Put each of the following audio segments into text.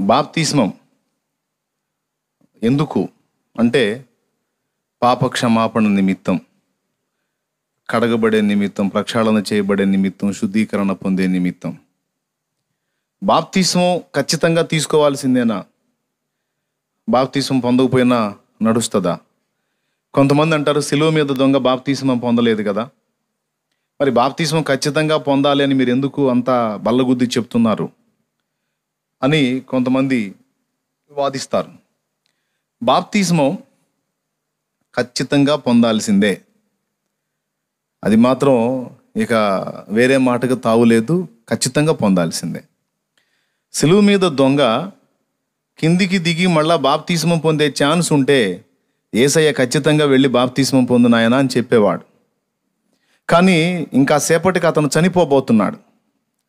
బాప్తిస్మం ఎందుకు అంటే పాప క్షమాపణ నిమిత్తం, కడగబడే నిమిత్తం, ప్రక్షాళన చేయబడే నిమిత్తం, శుద్ధీకరణ పొందే నిమిత్తం. బాప్తిస్మం ఖచ్చితంగా తీసుకోవాల్సిందేనా? బాప్తిస్మం పొందకపోయినా నడుస్తుందా? కొంతమంది అంటారు శిలువ మీద దొంగ బాప్తిస్మం పొందలేదు కదా, మరి బాప్తిస్మం ఖచ్చితంగా పొందాలి అని మీరు ఎందుకు అంత బల్లగుద్ది చెప్తున్నారు అని కొంతమంది వాదిస్తారు. బాప్తిస్మం ఖచ్చితంగా పొందాల్సిందే, అది మాత్రం ఇక వేరే మాటకు తావులేదు, ఖచ్చితంగా పొందాల్సిందే. శిలువ మీద దొంగ కిందికి దిగి మళ్ళా బాప్తిస్మం పొందే ఛాన్స్ ఉంటే యేసయ్య ఖచ్చితంగా వెళ్ళి బాప్తిస్మం పొందు నాయనా అని చెప్పేవాడు. కానీ ఇంకా సేపటికి అతను చనిపోబోతున్నాడు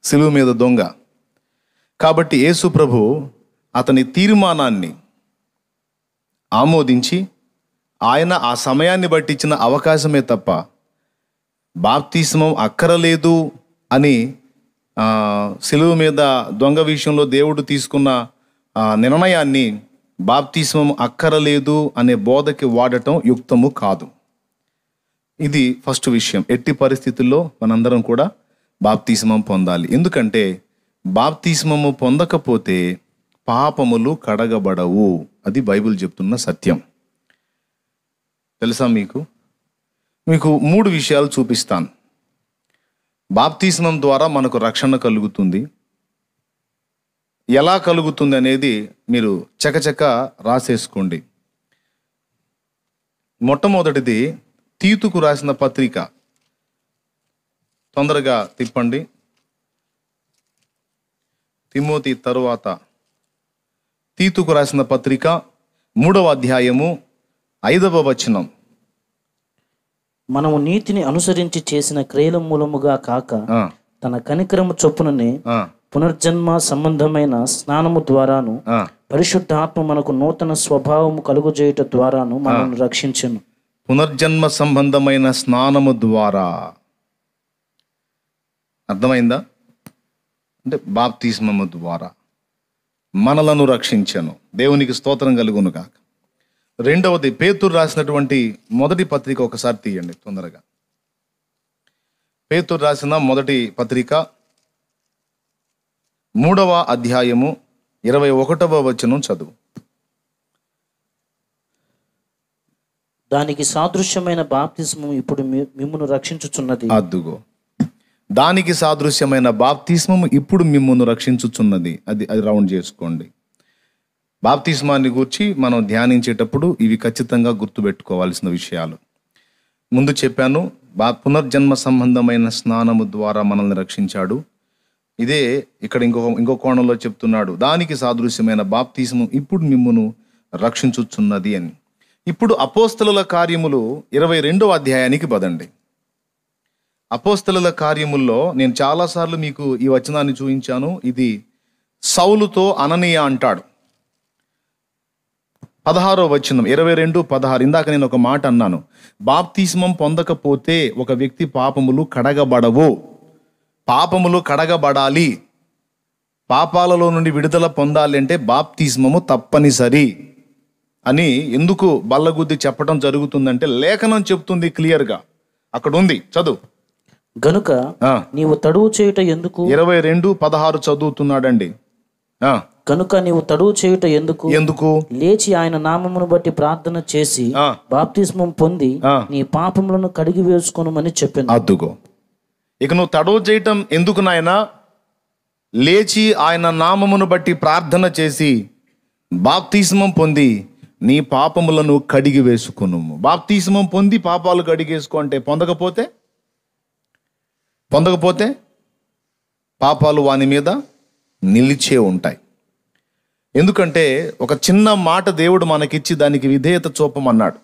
శిలువ మీద దొంగ. కాబట్టి యేసు ప్రభు అతని తీర్మానాన్ని ఆమోదించి ఆయన ఆ సమయాన్ని బట్టి ఇచ్చిన అవకాశమే తప్ప బాప్తిస్మం అక్కరలేదు అని శిలువ మీద దొంగ విషయంలో దేవుడు తీసుకున్న నిర్ణయాన్ని బాప్తిస్మం అక్కరలేదు అనే బోధకి వాడటం యుక్తము కాదు. ఇది ఫస్ట్ విషయం. ఎట్టి పరిస్థితుల్లో మనందరం కూడా బాప్తిస్మం పొందాలి. ఎందుకంటే బాప్తిస్మము పొందకపోతే పాపములు కడగబడవు. అది బైబిల్ చెప్తున్న సత్యం. తెలుసా మీకు 3 విషయాలు చూపిస్తాను. బాప్తిస్మం ద్వారా మనకు రక్షణ కలుగుతుంది. ఎలా కలుగుతుంది అనేది మీరు చకచక రాసేసుకోండి. మొట్టమొదటిది తీతుకు రాసిన పత్రిక, తొందరగా తిప్పండి. తిమోతి తరువాత తీతుకు రాసిన పత్రిక 3వ అధ్యాయము 5వ వచనం. మనము నీతిని అనుసరించి చేసిన క్రియల మూలముగా కాక తన కనికరము చొప్పుననే పునర్జన్మ సంబంధమైన స్నానము ద్వారాను పరిశుద్ధాత్మ మనకు నూతన స్వభావము కలుగజేయుట ద్వారాను మనల్ని రక్షించును. పునర్జన్మ సంబంధమైన స్నానము ద్వారా, అర్థమైందా? అంటే బాప్తిస్మము ద్వారా మనలను రక్షించను. దేవునికి స్తోత్రం కలుగును గాక. రెండవది పేతురు రాసినటువంటి మొదటి పత్రిక ఒకసారి తీయండి తొందరగా. పేతురు రాసిన మొదటి పత్రిక 3వ అధ్యాయము 21వ వచనం చదువు. దానికి సాదృశ్యమైన బాప్తిస్మం ఇప్పుడు మిమ్మును రక్షించుచున్నది. అద్దుగో, దానికి సాదృశ్యమైన బాప్తిస్మము ఇప్పుడు మిమ్మును రక్షించుచున్నది. అది రౌండ్ చేసుకోండి. బాప్తిస్మాన్ని గూర్చి మనం ధ్యానించేటప్పుడు ఇవి ఖచ్చితంగా గుర్తుపెట్టుకోవాల్సిన విషయాలు. ముందు చెప్పాను, పునర్జన్మ సంబంధమైన స్నానము ద్వారా మనల్ని రక్షించాడు. ఇదే ఇక్కడ ఇంకో కోణంలో చెప్తున్నాడు, దానికి సాదృశ్యమైన బాప్తిస్మం ఇప్పుడు మిమ్మును రక్షించుచున్నది అని. ఇప్పుడు అపోస్తలుల కార్యములు 22వ అధ్యాయానికి పదండి. అపోస్తలుల కార్యముల్లో నేను చాలాసార్లు మీకు ఈ వచనాన్ని చూపించాను. ఇది సౌలుతో అననీయ అంటాడు. 16వ వచనం 22:16. ఇందాక నేను ఒక మాట అన్నాను, బాప్తిస్మం పొందకపోతే ఒక వ్యక్తి పాపములు కడగబడవు. పాపములు కడగబడాలి, పాపాలలో నుండి విడుదల పొందాలి అంటే బాప్తిస్మము తప్పనిసరి అని ఎందుకు బల్లగుద్ది చెప్పడం జరుగుతుందంటే లేఖనం చెప్తుంది క్లియర్గా. అక్కడ ఉంది, చదువు. గనుక నీవు తడువు చేయుట ఎందుకు? 22:16 చదువుతున్నాడండి. కనుక నీవు తడువు చేయుట ఎందుకు? లేచి ఆయన నామమును బట్టి ప్రార్థన చేసి బాప్తిస్మం పొంది నీ పాపములను కడిగి వేసుకొనుమని చెప్పాను. అద్దుగో, ఇక నువ్వు తడువు చేయటం ఎందుకు నాయనా? లేచి ఆయన నామమును బట్టి ప్రార్థన చేసి బాప్తిస్మం పొంది నీ పాపములను కడిగి వేసుకొను. బాప్తిస్మం పొంది పాపాలు కడిగేసుకో అంటే పొందకపోతే పాపాలు వాని మీద నిలిచే ఉంటాయి. ఎందుకంటే ఒక చిన్న మాట దేవుడు మనకిచ్చి దానికి విధేయత చూపమన్నాడు.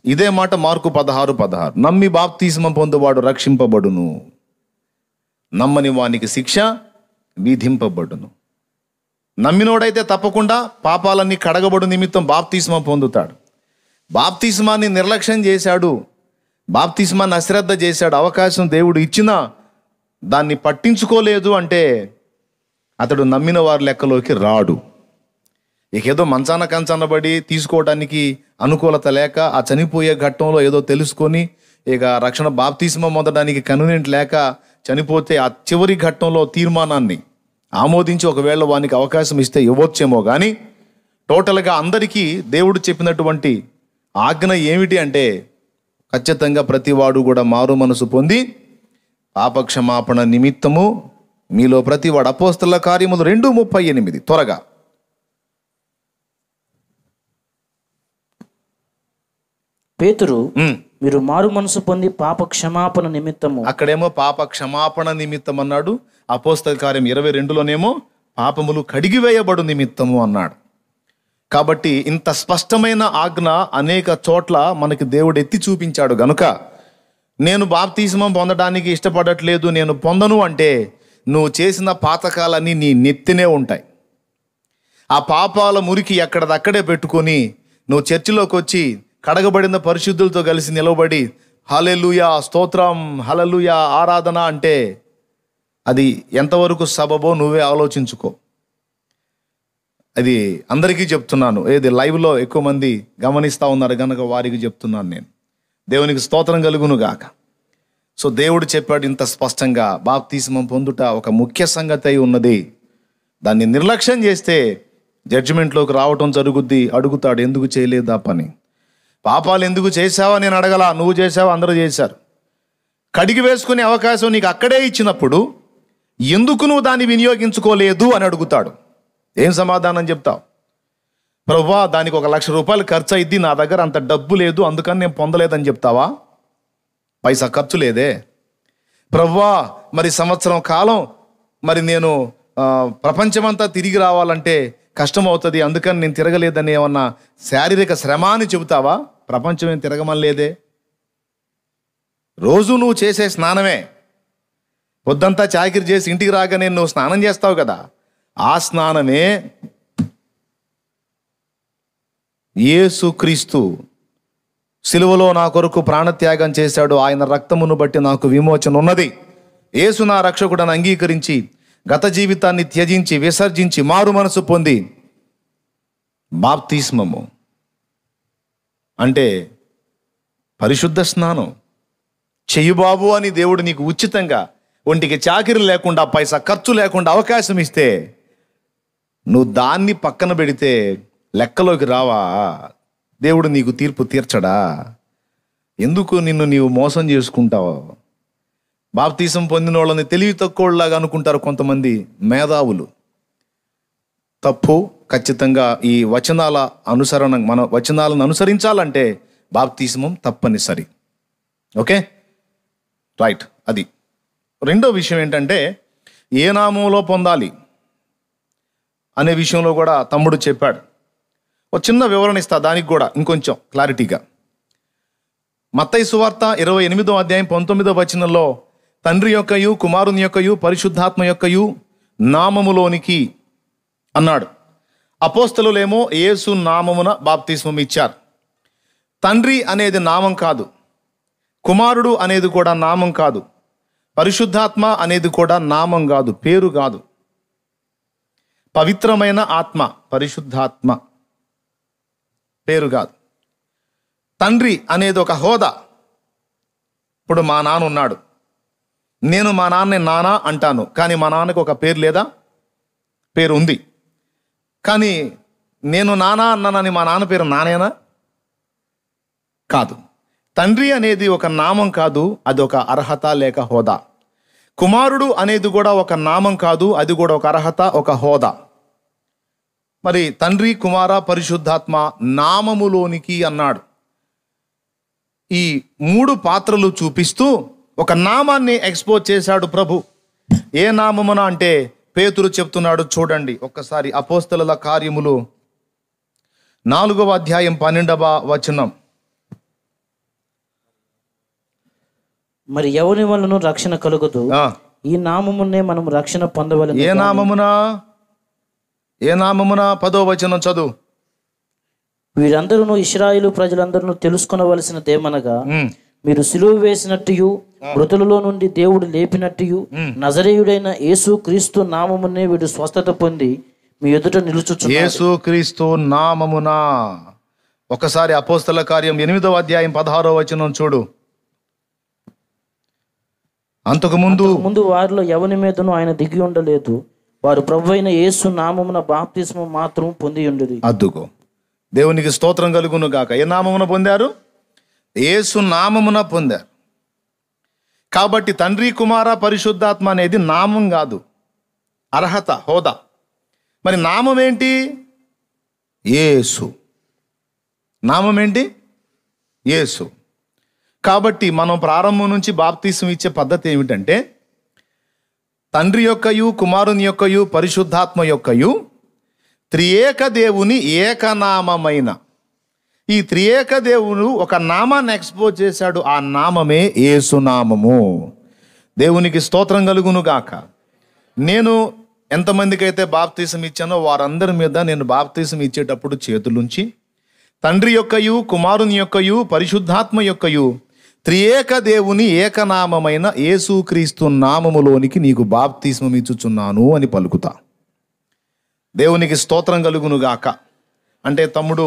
ఇదే మాట మార్కు 16:16. నమ్మి బాప్తిస్మం పొందువాడు రక్షింపబడును, నమ్మని వానికి శిక్ష విధింపబడును. నమ్మినోడైతే తప్పకుండా పాపాలన్నీ కడగబడు నిమిత్తం బాప్తిస్మం పొందుతాడు. బాప్తిస్మాన్ని నిర్లక్ష్యం చేశాడు, బాప్తిస్మాన్ని అశ్రద్ధ చేశాడు, అవకాశం దేవుడు ఇచ్చినా దాన్ని పట్టించుకోలేదు అంటే అతడు నమ్మిన వారి లెక్కలోకి రాడు. ఇక ఏదో మంచాన కంచనబడి తీసుకోవడానికి అనుకూలత లేక ఆ చనిపోయే ఘట్టంలో ఏదో తెలుసుకొని ఇక రక్షణ బాప్తిస్మం పొందడానికి కన్వీనియంట్ లేక చనిపోతే ఆ చివరి ఘట్టంలో తీర్మానాన్ని ఆమోదించి ఒకవేళ వానికి అవకాశం ఇస్తే ఇవ్వచ్చేమో. కానీ టోటల్గా అందరికీ దేవుడు చెప్పినటువంటి ఆజ్ఞ ఏమిటి అంటే ఖచ్చితంగా ప్రతివాడు కూడా మారు మనసు పొంది పాపక్షమాపణ నిమిత్తము మీలో ప్రతివాడు. అపోస్తలుల కార్యములు 2:38 త్వరగా. పేతురు, మీరు మారు మనసు పొంది పాప క్షమాపణ నిమిత్తము. అక్కడేమో పాప క్షమాపణ నిమిత్తం అన్నాడు. అపోస్తల కార్యం 22లోనేమో పాపములు కడిగివేయబడు నిమిత్తము అన్నాడు. కాబట్టి ఇంత స్పష్టమైన ఆజ్ఞ అనేక చోట్ల మనకి దేవుడు ఎత్తి చూపించాడు గనుక నేను బాప్తిస్మం పొందడానికి ఇష్టపడట్లేదు, నేను పొందను అంటే నువ్వు చేసిన పాతకాలన్నీ నీ నెత్తినే ఉంటాయి. ఆ పాపాల మురికి ఎక్కడదక్కడే పెట్టుకొని నువ్వు చర్చిలోకి వచ్చి కడగబడిన పరిశుద్ధులతో కలిసి నిలబడి హల్లెలూయా స్తోత్రం, హల్లెలూయా ఆరాధన అంటే అది ఎంతవరకు సబబో నువ్వే ఆలోచించుకో. అది అందరికీ చెప్తున్నాను, ఏది లైవ్లో ఎక్కువ మంది గమనిస్తూ ఉన్నారు కనుక వారికి చెప్తున్నాను నేను. దేవునికి స్తోత్రం కలుగును గాక. సో దేవుడు చెప్పాడు ఇంత స్పష్టంగా, బాప్తిస్మం పొందుట ఒక ముఖ్య సంగతి అయి ఉన్నది. దాన్ని నిర్లక్ష్యం చేస్తే జడ్జిమెంట్లోకి రావటం జరుగుద్ది. అడుగుతాడు, ఎందుకు చేయలేదా పని? పాపాలు ఎందుకు చేసావా నేను అడగలా, నువ్వు చేసావా, అందరూ చేశారు. కడిగి వేసుకునే అవకాశం నీకు అక్కడే ఇచ్చినప్పుడు ఎందుకు నువ్వు దాన్ని వినియోగించుకోలేదు అని అడుగుతాడు. ఏం సమాధానం చెప్తావు? ప్రభువా దానికి 1,00,000 రూపాయలు ఖర్చు అయింది, నా దగ్గర అంత డబ్బు లేదు అందుకని నేను పొందలేదని చెప్తావా? పైసా ఖర్చు లేదే. ప్రభువా మరి సంవత్సరం కాలం మరి నేను ప్రపంచమంతా తిరిగి రావాలంటే కష్టం అవుతుంది అందుకని నేను తిరగలేదని ఏమన్నా శారీరక శ్రమ అని చెబుతావా? ప్రపంచం ఏం తిరగమనలేదే. రోజు నువ్వు చేసే స్నానమే, పొద్దంతా చాకిరి చేసి ఇంటికి రాగానే నువ్వు స్నానం చేస్తావు కదా, ఆ స్నానమే యేసుక్రీస్తు సిలువలో నా కొరకు ప్రాణత్యాగం చేశాడు, ఆయన రక్తమును బట్టి నాకు విమోచన ఉన్నది. యేసు నా రక్షకుడని అంగీకరించి గత జీవితాన్ని త్యజించి విసర్జించి మారు మనసు పొంది బాప్తిస్మము అంటే పరిశుద్ధ స్నానం చెయ్యి బాబు అని దేవుడు నీకు ఉచితంగా ఒంటికి చాకిరి లేకుండా పైసా ఖర్చు లేకుండా అవకాశం ఇస్తే నువ్వు దాన్ని పక్కన పెడితే లెక్కలోకి రావా? దేవుడు నీకు తీర్పు తీర్చడా? ఎందుకు నిన్ను నీవు మోసం చేసుకుంటావు? బాప్తిసం పొందిన వాళ్ళని తెలివి తక్కువలాగా అనుకుంటారు కొంతమంది మేధావులు. తప్పు. ఖచ్చితంగా ఈ వచనాల అనుసరణ, మన వచనాలను అనుసరించాలంటే బాప్తిస్మం తప్పనిసరి. Okay right. అది రెండో విషయం ఏంటంటే ఏ నామంలో పొందాలి అనే విషయంలో కూడా తమ్ముడు చెప్పాడు. ఒక చిన్న వివరణ ఇస్తా దానికి కూడా ఇంకొంచెం క్లారిటీగా. మత్తయి సువార్త 28వ అధ్యాయం 19వ వచనంలో తండ్రి యొక్కయు కుమారుని యొక్కయు పరిశుద్ధాత్మ యొక్కయు నామములోనికి అన్నాడు. అపోస్తలులేమో యేసు నామమున బాప్తిస్మం ఇచ్చారు. తండ్రి అనేది నామం కాదు, కుమారుడు అనేది కూడా నామం కాదు, పరిశుద్ధాత్మ అనేది కూడా నామం కాదు, పేరు కాదు. పవిత్రమైన ఆత్మ పరిశుద్ధాత్మ, పేరు కాదు. తండ్రి అనేది ఒక హోదా. ఇప్పుడు మా నాన్న ఉన్నాడు, నేను మా నాన్నని నాన్న అంటాను, కానీ మా నాన్నకు ఒక పేరు లేదా? పేరు ఉంది. కానీ నేను నాన్న అన్నానని మా నాన్న పేరు నానేనా? కాదు. తండ్రి అనేది ఒక నామం కాదు, అది ఒక అర్హత లేక హోదా. కుమారుడు అనేది కూడా ఒక నామం కాదు, అది కూడా ఒక అర్హత, ఒక హోదా. మరి తండ్రి కుమార పరిశుద్ధాత్మ నామములోనికి అన్నాడు. ఈ 3 పాత్రలు చూపిస్తూ ఒక నామాన్ని ఎక్స్పోజ్ చేశాడు ప్రభు. ఏ నామమున అంటే పేతురు చెప్తున్నాడు చూడండి ఒక్కసారి. అపోస్తలుల కార్యములు 4వ అధ్యాయం 12వ వచనం. మరి ఎవరి వలన రక్షణ కలుగదు, ఈ నామమునే మనం రక్షణ పొందవలెను. ఏ నామమున? ఏ నామమున? 10వ వచనం చదువు. వీరందరూ ఇశ్రాయేలు ప్రజలందరూ తెలుసుకొనవలసినదేమనగా మీరు సిలువ వేసినట్టు మృతులలో నుండి దేవుడు లేపినట్టు నజరేయుడైన యేసు క్రీస్తు నామమునే వీడు స్వస్థత పొంది మీ ఎదుట నిలుచుచున్నాడు. యేసు క్రీస్తు నామమున. ఒకసారి అపోస్తల కార్యం 8వ అధ్యాయం 16వ వచనం చూడు. అంతకు ముందు వారిలో ఎవని మీదను ఆయన దిగి ఉండలేదు, వారు ప్రభువైన యేసు నామమున బాప్తిస్మం మాత్రం పొంది ఉండేది. అద్దుకో, దేవునికి స్తోత్రం కలుగును గాక. ఏ నామమున పొందారు? యేసు నామమున పొందారు. కాబట్టి తండ్రి, కుమార, పరిశుద్ధాత్మ అనేది నామం కాదు, అర్హత, హోదా. మరి నామం ఏంటి? యేసు. నామం ఏంటి? యేసు. కాబట్టి మనం ప్రారంభం నుంచి బాప్తీసం ఇచ్చే పద్ధతి ఏమిటంటే, తండ్రి యొక్కయు, కుమారుని యొక్కయు, పరిశుద్ధాత్మ యొక్కయు త్రియేక దేవుని ఏకనామమైన, ఈ త్రియేక దేవుడు ఒక నామాన్ని ఎక్స్పోజ్ చేశాడు. ఆ నామమే యేసునామము. దేవునికి స్తోత్రం కలుగును గాక. నేను ఎంతమందికి అయితే బాప్తీసం ఇచ్చానో వారందరి మీద నేను బాప్తీసం ఇచ్చేటప్పుడు చేతులుంచి తండ్రి యొక్కయు, కుమారుని యొక్కయు, పరిశుద్ధాత్మ యొక్కయు త్రియేక దేవుని ఏకనామమైన యేసుక్రీస్తు నామములోనికి నీకు బాప్తిస్మం ఇచ్చుచున్నాను అని పలుకుతా. దేవునికి స్తోత్రం కలుగును గాక. అంటే తమ్ముడు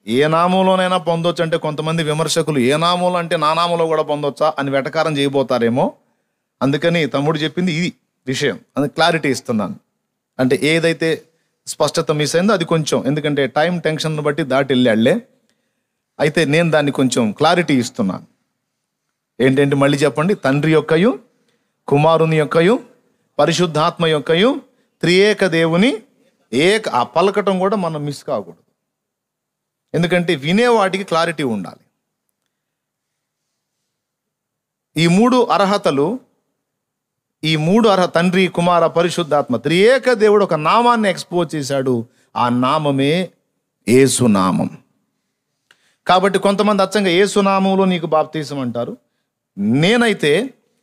ఏ నామంలోనైనా పొందొచ్చు అంటే, కొంతమంది విమర్శకులు ఏ నామంలో అంటే నా నామంలో కూడా పొందొచ్చా అని వెటకారం చేయబోతారేమో. అందుకని తమ్ముడు చెప్పింది ఇది విషయం, అది క్లారిటీ ఇస్తున్నాను. అంటే ఏదైతే స్పష్టత మిస్ అయిందో అది కొంచెం, ఎందుకంటే టైం టెన్షన్ బట్టి దాటి వెళ్ళాళ్లే. అయితే నేను దాన్ని కొంచెం క్లారిటీ ఇస్తున్నాను. ఏంటంటే మళ్ళీ చెప్పండి. తండ్రి యొక్కయు, కుమారుని యొక్కయు, పరిశుద్ధాత్మ యొక్కయు త్రియేక దేవుని ఆ పలకటం కూడా మనం మిస్ కాకూడదు. ఎందుకంటే వినేవాటికి క్లారిటీ ఉండాలి. ఈ మూడు అర్హతలు, తండ్రి, కుమార, పరిశుద్ధాత్మ త్రియేక దేవుడు ఒక నామాన్ని ఎక్స్పోజ్ చేశాడు. ఆ నామమే యేసునామం. కాబట్టి కొంతమంది అచ్చంగా యేసునామంలో నీకు బాప్తీసం అంటారు. నేనైతే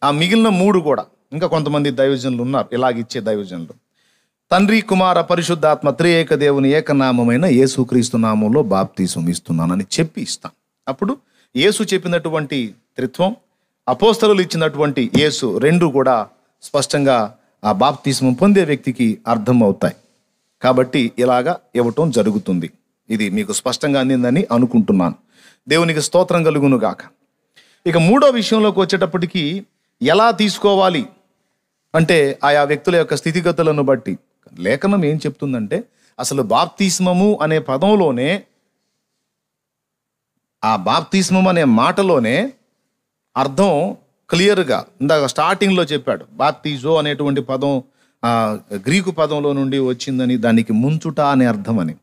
ఆ మిగిలిన మూడు కూడా, ఇంకా కొంతమంది దైవజనులు ఉన్నారు ఇలాగిచ్చే దైవజనులు, తండ్రి, కుమార, పరిశుద్ధాత్మ త్రియేక దేవుని ఏకనామమైన యేసుక్రీస్తు నామంలో బాప్తీసం ఇస్తున్నానని చెప్పి ఇస్తాను. అప్పుడు యేసు చెప్పినటువంటి త్రిత్వం, అపోస్తలులు ఇచ్చినటువంటి యేసు రెండు కూడా స్పష్టంగా ఆ బాప్తీసం పొందే వ్యక్తికి అర్థమవుతాయి. కాబట్టి ఇలాగా ఇవ్వటం జరుగుతుంది. ఇది మీకు స్పష్టంగా అందిందని అనుకుంటున్నాను. దేవునికి స్తోత్రం కలుగును గాక. ఇక మూడో విషయంలోకి వచ్చేటప్పటికి ఎలా తీసుకోవాలి అంటే, ఆయా వ్యక్తుల యొక్క స్థితిగతులను బట్టి లేఖనం ఏం చెప్తుందంటే, అసలు బాప్తిస్మము అనే పదంలోనే, ఆ బాప్తిస్మం అనే మాటలోనే అర్థం క్లియర్గా ఇందాక స్టార్టింగ్లో చెప్పాడు. బాప్తిజో అనేటువంటి పదం గ్రీకు పదంలో నుండి వచ్చిందని, దానికి ముంచుట అనే అర్థం అని.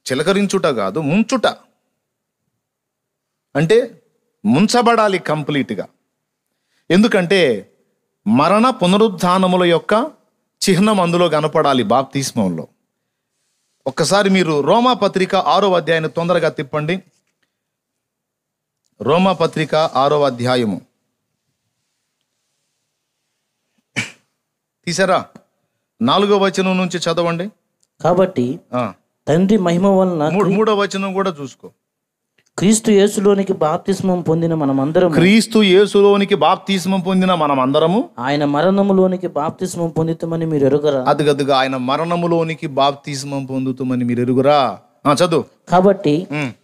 చిలకరించుట కాదు, ముంచుట అంటే ముంచబడాలి కంప్లీట్గా. ఎందుకంటే మరణ పునరుద్ధానముల యొక్క చిహ్నం అందులో కనపడాలి బాప్తిస్మంలో. ఒక్కసారి మీరు రోమాపత్రిక 6వ అధ్యాయాన్ని తొందరగా తిప్పండి. రోమాపత్రిక 6వ అధ్యాయము తీసారా? 4వ వచనం నుంచి చదవండి. కాబట్టి తండ్రి మహిమ వలన 3వ వచనం కూడా చూసుకో. క్రీస్తు యేసులోనికి బాప్తిస్మం పొందిన మనమందరం, క్రీస్తు యేసులోనికి బాప్తిస్మం పొందిన మనమందరము ఆయన మరణములోనికి బాప్తిస్మం పొందుతామని మీరు ఎరుగరా? అదిగదుగా ఆయన మరణములోనికి బాప్తిస్మం పొందుతామని మీరు ఎరుగురా? చదువు. కాబట్టి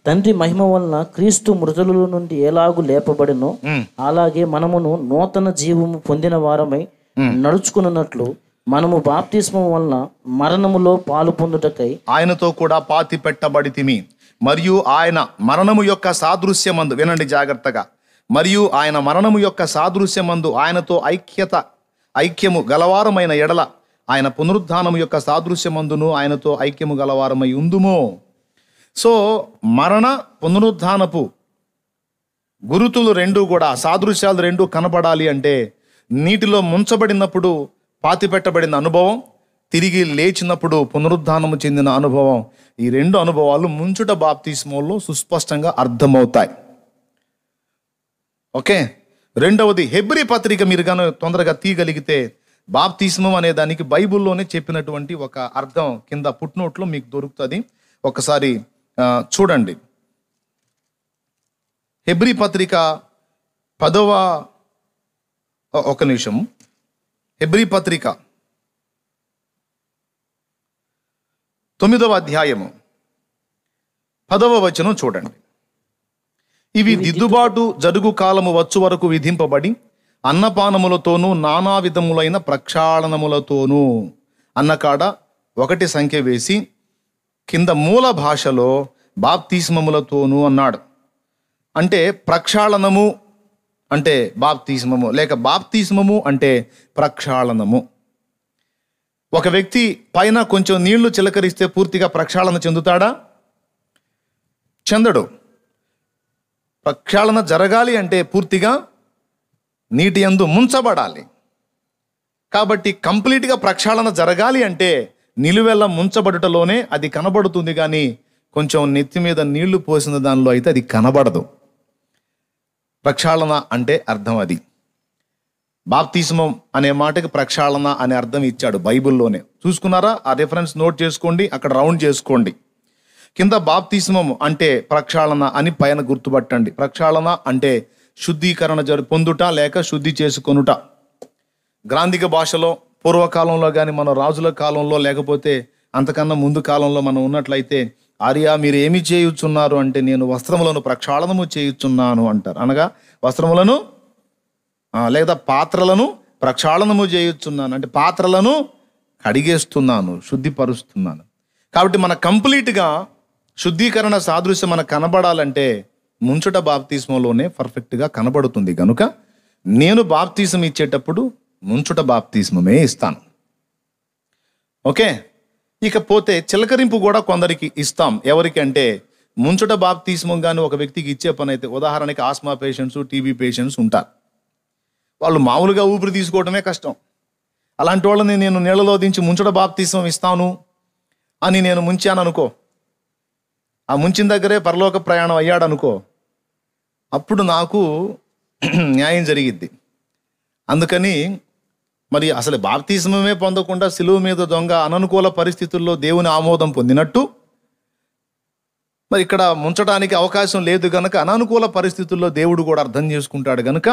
తండ్రి మహిమ వలన క్రీస్తు మృతుల నుండి ఎలాగూ లేపబడినో అలాగే మనమును నూతన జీవము పొందిన వారమై నడుచుకున్నట్లు మనము బాప్తిస్మం వలన మరణములో పాలు పొందుటకై ఆయనతో కూడా పాతి పెట్టబడితిమి. మరియు ఆయన మరణము యొక్క సాదృశ్యమందు, వినండి జాగ్రత్తగా, మరియు ఆయన మరణము యొక్క సాదృశ్యమందు ఆయనతో ఐక్యము గలవారమైన ఎడల ఆయన పునరుద్ధానము యొక్క సాదృశ్యమందును ఆయనతో ఐక్యము గలవారమై ఉందుమో. సో మరణ పునరుద్ధానపు గురుతులు రెండు కూడా, సాదృశ్యాలు రెండు కనపడాలి అంటే నీటిలో ముంచబడినప్పుడు పాతి పెట్టబడిన అనుభవం, తిరిగి లేచినప్పుడు పునరుద్ధానము చెందిన అనుభవం, ఈ రెండు అనుభవాలు ముంచుట బాప్తిస్మంలో సుస్పష్టంగా అర్థమవుతాయి. ఓకే. రెండవది హెబ్రీ పత్రిక మీరు కానీ తొందరగా తీయగలిగితే, బాప్తిస్మం అనే దానికి బైబిల్లోనే చెప్పినటువంటి ఒక అర్థం కింద ఫుట్నోట్లో మీకు దొరుకుతుంది. ఒకసారి చూడండి. హెబ్రీ పత్రిక 10వ ఒక నిమిషం, హెబ్రీ పత్రిక 9వ అధ్యాయము 10వ వచనం చూడండి. ఇవి దిద్దుబాటు జరుగు కాలము వచ్చు వరకు విధింపబడి అన్నపానములతోనూ నానా విధములైన ప్రక్షాళనములతోనూ అన్నకాడ 1 సంఖ్య వేసి కింద మూల భాషలో బాప్తిస్మములతోనూ అన్నాడు. అంటే ప్రక్షాళనము అంటే బాప్తిస్మము, లేక బాప్తిస్మము అంటే ప్రక్షాళనము. ఒక వ్యక్తి పైన కొంచెం నీళ్లు చిలకరిస్తే పూర్తిగా ప్రక్షాళన చెందుతాడా? చెందడు. ప్రక్షాళన జరగాలి అంటే పూర్తిగా నీటి యందు ముంచబడాలి. కాబట్టి కంప్లీట్గా ప్రక్షాళన జరగాలి అంటే నిలువెల్ల ముంచబడుటలోనే అది కనబడుతుంది, కానీ కొంచెం నెత్తి మీద నీళ్లు పోసిన దానిలో అయితే అది కనబడదు. ప్రక్షాళన అంటే అర్థం అది. బాప్తిస్మం అనే మాటకి ప్రక్షాళన అనే అర్థం ఇచ్చాడు బైబిల్లోనే. చూసుకున్నారా? ఆ రిఫరెన్స్ నోట్ చేసుకోండి, అక్కడ రౌండ్ చేసుకోండి. కింద బాప్తిస్మం అంటే ప్రక్షాళన అని పైన గుర్తుపట్టండి. ప్రక్షాళన అంటే శుద్ధీకరణ పొందుట లేక శుద్ధి చేసుకొనుట. గ్రాంధిక భాషలో పూర్వకాలంలో కానీ మన రాజుల కాలంలో లేకపోతే అంతకన్నా ముందు కాలంలో మనం ఉన్నట్లయితే, ఆర్యా మీరు ఏమి చేయుచున్నారు అంటే, నేను వస్త్రములను ప్రక్షాళనము చేయుచున్నాను అంటారు. అనగా వస్త్రములను లేదా పాత్రలను ప్రక్షాళనము చేయుచున్నాను అంటే పాత్రలను కడిగేస్తున్నాను, శుద్ధిపరుస్తున్నాను. కాబట్టి మన కంప్లీట్గా శుద్ధీకరణ సాదృశ్యం మనకు కనబడాలంటే ముంచుట బాప్తిస్మంలోనే పర్ఫెక్ట్గా కనబడుతుంది. కనుక నేను బాప్తిస్మం ఇచ్చేటప్పుడు ముంచుట బాప్తిస్మమే ఇస్తాను. ఓకే. ఇకపోతే చిలకరింపు కూడా కొందరికి ఇస్తాం. ఎవరికి అంటే, ముంచుట బాప్తిస్మం కానీ ఒక వ్యక్తికి ఇచ్చే పని అయితే, ఉదాహరణకి ఆస్మా పేషెంట్స్, టీబీ పేషెంట్స్ ఉంటారు. వాళ్ళు మామూలుగా ఊపిరి తీసుకోవడమే కష్టం. అలాంటి వాళ్ళని నేను నీళ్ళలో దించి ముంచుట బాప్తిస్మం ఇస్తాను అని నేను ముంచాను అనుకో, ఆ ముంచిన దగ్గరే పరలోక ప్రయాణం అయ్యాడు అనుకో, అప్పుడు నాకు న్యాయం జరిగిద్ది. అందుకని మరి అసలు బాప్తిస్మమే పొందకుండా సిలువ మీద దొంగ అననుకూల పరిస్థితుల్లో దేవుని ఆమోదం పొందినట్టు, మరి ఇక్కడ ముంచడానికి అవకాశం లేదు గనక అననుకూల పరిస్థితుల్లో దేవుడు కూడా అర్థం చేసుకుంటాడు గనక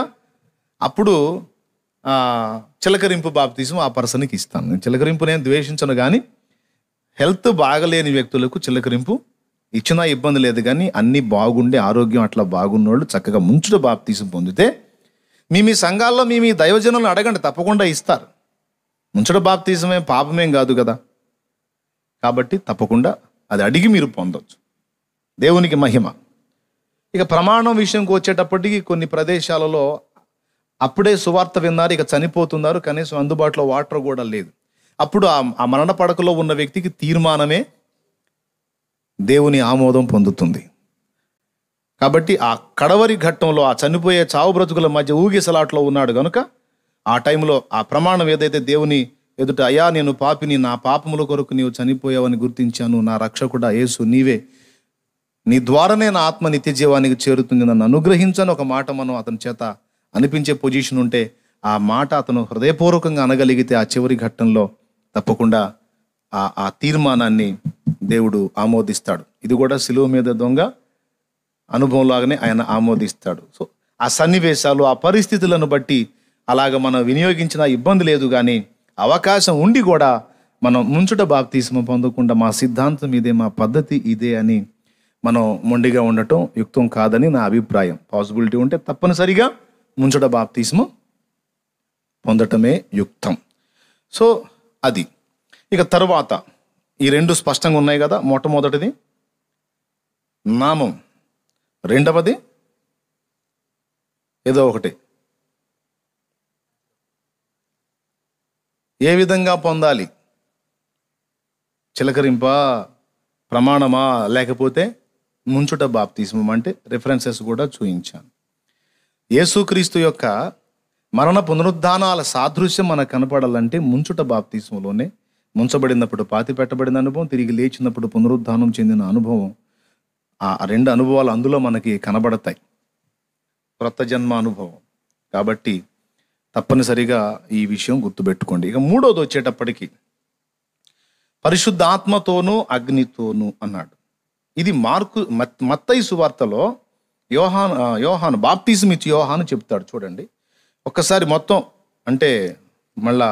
అప్పుడు చిలకరింపు బాప్తిస్మం ఆ పర్సన్కి ఇస్తాను. నేను చిలకరింపు నేను ద్వేషించను, కానీ హెల్త్ బాగలేని వ్యక్తులకు చిలకరింపు ఇచ్చినా ఇబ్బంది లేదు. కానీ అన్నీ బాగుండే ఆరోగ్యం అట్లా బాగున్నోళ్ళు చక్కగా ముంచుట బాప్తిస్మం పొందితే, మీ సంఘాల్లో మీ దైవజనులను అడగండి, తప్పకుండా ఇస్తారు. ముంచుట బాప్తిస్మమే పాపమేం కాదు కదా. కాబట్టి తప్పకుండా అది అడిగి మీరు పొందవచ్చు. దేవునికి మహిమ. ఇక ప్రమాణం విషయంకి వచ్చేటప్పటికి కొన్ని ప్రదేశాలలో అప్పుడే సువార్త విన్నారు, ఇక చనిపోతున్నారు, కనీసం అందుబాటులో వాటర్ కూడా లేదు. అప్పుడు ఆ మరణ పడకలో ఉన్న వ్యక్తికి తీర్మానమే దేవుని ఆమోదం పొందుతుంది. కాబట్టి ఆ కడవరి ఘట్టంలో ఆ చనిపోయే చావు బ్రతుకుల మధ్య ఊగిసలాట్లో ఉన్నాడు కనుక ఆ టైంలో ఆ ప్రమాణం ఏదైతే దేవుని ఎదుట, అయ్యా నేను పాపిని, నా పాపముల కొరకు నీవు చనిపోయావని గుర్తించాను, నా రక్షకుడా యేసు నీవే, నీ ద్వారానే నా ఆత్మ నిత్య జీవానికి చేరుతుంది, నన్ను అనుగ్రహించని ఒక మాట మనం అతని చేత అనిపించే పొజిషన్ ఉంటే, ఆ మాట అతను హృదయపూర్వకంగా అనగలిగితే ఆ చివరి ఘట్టంలో తప్పకుండా ఆ తీర్మానాన్ని దేవుడు ఆమోదిస్తాడు. ఇది కూడా సిలువ మీద దొంగ అనుభవంలాగానే ఆయన ఆమోదిస్తాడు. సో ఆ సన్నివేశాలు, ఆ పరిస్థితులను బట్టి అలాగ మనం వినియోగించిన ఇబ్బంది లేదు. కానీ అవకాశం ఉండి కూడా మనం ముంచుట బాప్తిస్మం పొందకుండా మా సిద్ధాంతం ఇదే, మా పద్ధతి ఇదే అని మనం మొండిగా ఉండటం యుక్తం కాదని నా అభిప్రాయం. పాసిబిలిటీ ఉంటే తప్పనిసరిగా ముంచుట బాప్తిస్మం పొందటమే యుక్తం. సో అది. ఇక తరువాత ఈ రెండు స్పష్టంగా ఉన్నాయి కదా. మొట్టమొదటిది నామం, రెండవది ఏదో ఒకటి. ఏ విధంగా పొందాలి? చిలకరింప, ప్రమాణమా, లేకపోతే ముంచుట బాప్తిస్మం అంటే రిఫరెన్సెస్ కూడా చూయించాను. యేసుక్రీస్తు యొక్క మరణ పునరుద్ధానాల సాదృశ్యం మనకు కనపడాలంటే ముంచుట బాప్తిస్మంలోనే, ముంచబడినప్పుడు పాతి పెట్టబడిన అనుభవం, తిరిగి లేచినప్పుడు పునరుద్ధానం చెందిన అనుభవం, ఆ రెండు అనుభవాలు అందులో మనకి కనబడతాయి. క్రొత్త జన్మ అనుభవం. కాబట్టి తప్పనిసరిగా ఈ విషయం గుర్తుపెట్టుకోండి. ఇక మూడోది వచ్చేటప్పటికి పరిశుద్ధాత్మతోనూ అగ్నితోనూ అన్నాడు. ఇది మత్తయి సువార్తలో యోహాను బాప్తిజం ఇచ్చి యోహాను చెప్తాడు చూడండి. ఒక్కసారి మొత్తం అంటే మళ్ళా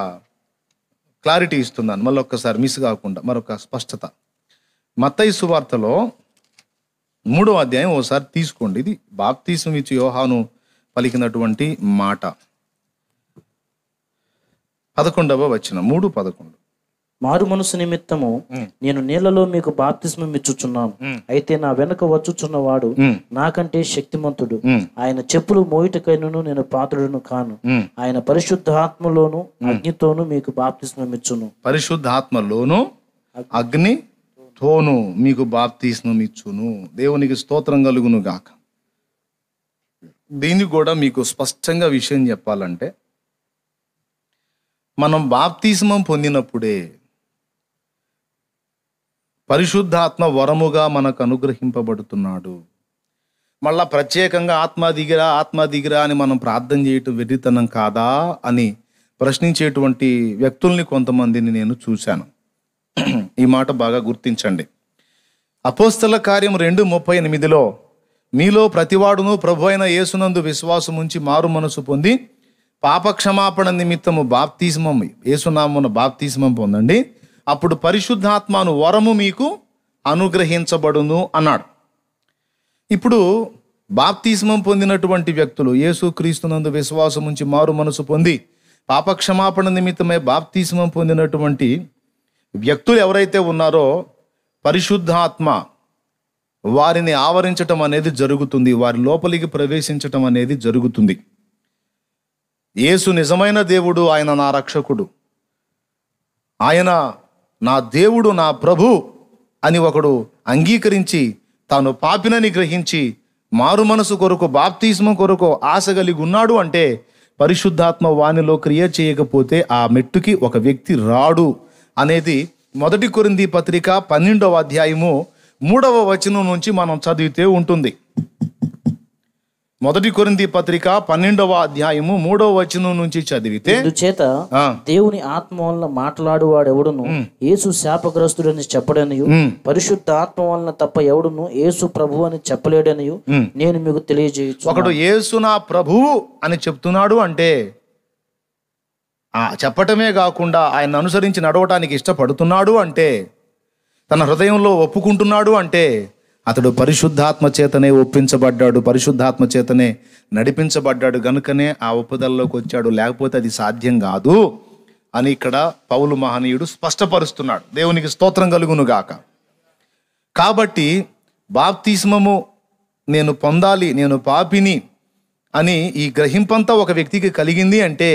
క్లారిటీ ఇస్తున్నాను, మళ్ళీ ఒక్కసారి మిస్ కాకుండా మరొక స్పష్టత. మత్తయి సువార్తలో 3వ అధ్యాయం ఒకసారి తీసుకోండి. ఇది బాప్తిజం ఇచ్చి యోహాను పలికినటువంటి మాట. 11వ వచనం, 3:11. మారు మనసు నిమిత్తము నేను నీళ్లలో మీకు బాప్తిస్మం ఇచ్చుచున్నాను. అయితే నా వెనక వచ్చుచున్నవాడు నాకంటే శక్తిమంతుడు. ఆయన చెప్పులు మోయుటకైనను నేను పాత్రుడును కాను. ఆయన పరిశుద్ధాత్మలోను అగ్నితోను మీకు బాప్తిస్మం ఇచ్చును. పరిశుద్ధాత్మలోను అగ్నితోను మీకు బాప్తిస్మం ఇచ్చును. దేవునికి స్తోత్రం కలుగును గాక. దీన్ని కూడా మీకు స్పష్టంగా విషయం చెప్పాలంటే, మనం బాప్తిస్మం పొందినప్పుడే పరిశుద్ధాత్మ వరముగా మనకు అనుగ్రహింపబడుతున్నాడు. మళ్ళా ప్రత్యేకంగా ఆత్మ దిగిరా అని మనం ప్రార్థన చేయటం వెర్రితనం కాదా అని ప్రశ్నించేటువంటి వ్యక్తుల్ని కొంతమందిని నేను చూశాను. ఈ మాట బాగా గుర్తించండి. అపోస్తల కార్యం 2:38 మీలో ప్రతివాడును ప్రభు అయిన యేసునందు విశ్వాసం ఉంచి మారు మనసు పొంది పాపక్షమాపణ నిమిత్తము బాప్తిస్మం, యేసునామమున బాప్తిస్మం పొందండి, అప్పుడు పరిశుద్ధాత్మను వరము మీకు అనుగ్రహించబడును అన్నాడు. ఇప్పుడు బాప్తిస్మం పొందినటువంటి వ్యక్తులు, యేసుక్రీస్తునందు విశ్వాసం ఉంచి మారు మనసు పొంది పాపక్షమాపణ నిమిత్తమై బాప్తిస్మం పొందినటువంటి వ్యక్తులు ఎవరైతే ఉన్నారో పరిశుద్ధాత్మ వారిని ఆవరించటం అనేది జరుగుతుంది, వారి లోపలికి ప్రవేశించటం అనేది జరుగుతుంది. యేసు నిజమైన దేవుడు, ఆయన నా రక్షకుడు, ఆయన నా దేవుడు, నా ప్రభు అని ఒకడు అంగీకరించి తాను పాపినని గ్రహించి మారు మనసు కొరకు బాప్తిస్మం కొరకు ఆశ కలిగి ఉన్నాడు అంటే పరిశుద్ధాత్మ వానిలో క్రియ చేయకపోతే ఆ మెట్టుకి ఒక వ్యక్తి రాడు అనేది 1 కొరింథీ పత్రిక 12వ అధ్యాయము 3వ వచనం నుంచి మనం చదివితే ఉంటుంది. 1 కొరింథీ పత్రిక 12వ అధ్యాయము 3వ వచనం నుంచి చదివితే, చేత దేవుని ఆత్మ వలన మాట్లాడువాడెవడును యేసు శాపగ్రస్తుడని చెప్పడనియు, పరిశుద్ధ ఆత్మ వలన తప్ప ఎవడును యేసు ప్రభు అని చెప్పలేడనియు నేను మీకు తెలియజేయచ్చు. ఒకడు యేసు నా ప్రభువు అని చెప్తున్నాడు అంటే చెప్పటమే కాకుండా ఆయన అనుసరించి నడవటానికి ఇష్టపడుతున్నాడు అంటే, తన హృదయంలో ఒప్పుకుంటున్నాడు అంటే అతడు పరిశుద్ధాత్మ చేతనే ఒప్పించబడ్డాడు, పరిశుద్ధాత్మ చేతనే నడిపించబడ్డాడు, గనుకనే ఆ ఒప్పుదలలోకి వచ్చాడు. లేకపోతే అది సాధ్యం కాదు అని ఇక్కడ పౌలు మహనీయుడు స్పష్టపరుస్తున్నాడు. దేవునికి స్తోత్రం కలుగును గాక. కాబట్టి బాప్తిస్మము నేను పొందాలి, నేను పాపిని అని ఈ గ్రహింపంతా ఒక వ్యక్తికి కలిగింది అంటే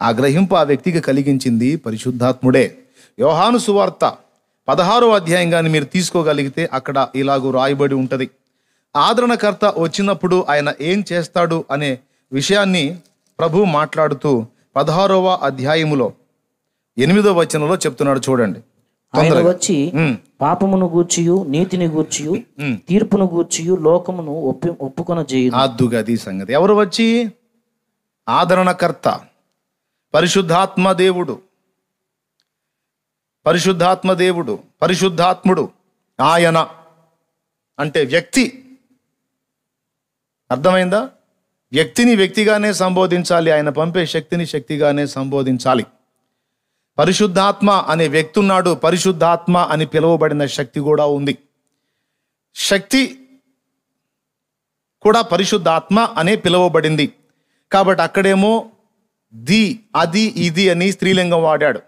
ఆ గ్రహింపు ఆ వ్యక్తికి కలిగించింది పరిశుద్ధాత్ముడే. యోహాను సువార్త 16వ అధ్యాయం కానీ మీరు తీసుకోగలిగితే అక్కడ ఇలాగూ రాయబడి ఉంటుంది. ఆదరణకర్త వచ్చినప్పుడు ఆయన ఏం చేస్తాడు అనే విషయాన్ని ప్రభు మాట్లాడుతూ 16వ అధ్యాయములో 8వ వచనంలో చెప్తున్నాడు చూడండి. ఆయన వచ్చి పాపమును గూర్చియు నీతిని గూర్చియు తీర్పును గూర్చియు లోకమును ఒప్పుకొన చేయును. అద్దుగా అది సంగతి. ఎవరు వచ్చి? ఆదరణకర్త, పరిశుద్ధాత్మ దేవుడు, పరిశుద్ధాత్మ దేవుడు, పరిశుద్ధాత్ముడు. ఆయన అంటే వ్యక్తి. అర్థమైందా? వ్యక్తిని వ్యక్తిగానే సంబోధించాలి, ఆయన పంపే శక్తిని శక్తిగానే సంబోధించాలి. పరిశుద్ధాత్మ అనే వ్యక్తి ఉన్నాడు, పరిశుద్ధాత్మ అని పిలువబడిన శక్తి కూడా ఉంది. శక్తి కూడా పరిశుద్ధాత్మ అనే పిలువబడింది. కాబట్టి అక్కడేమో అది ఇది అని స్త్రీలింగం వాడాడు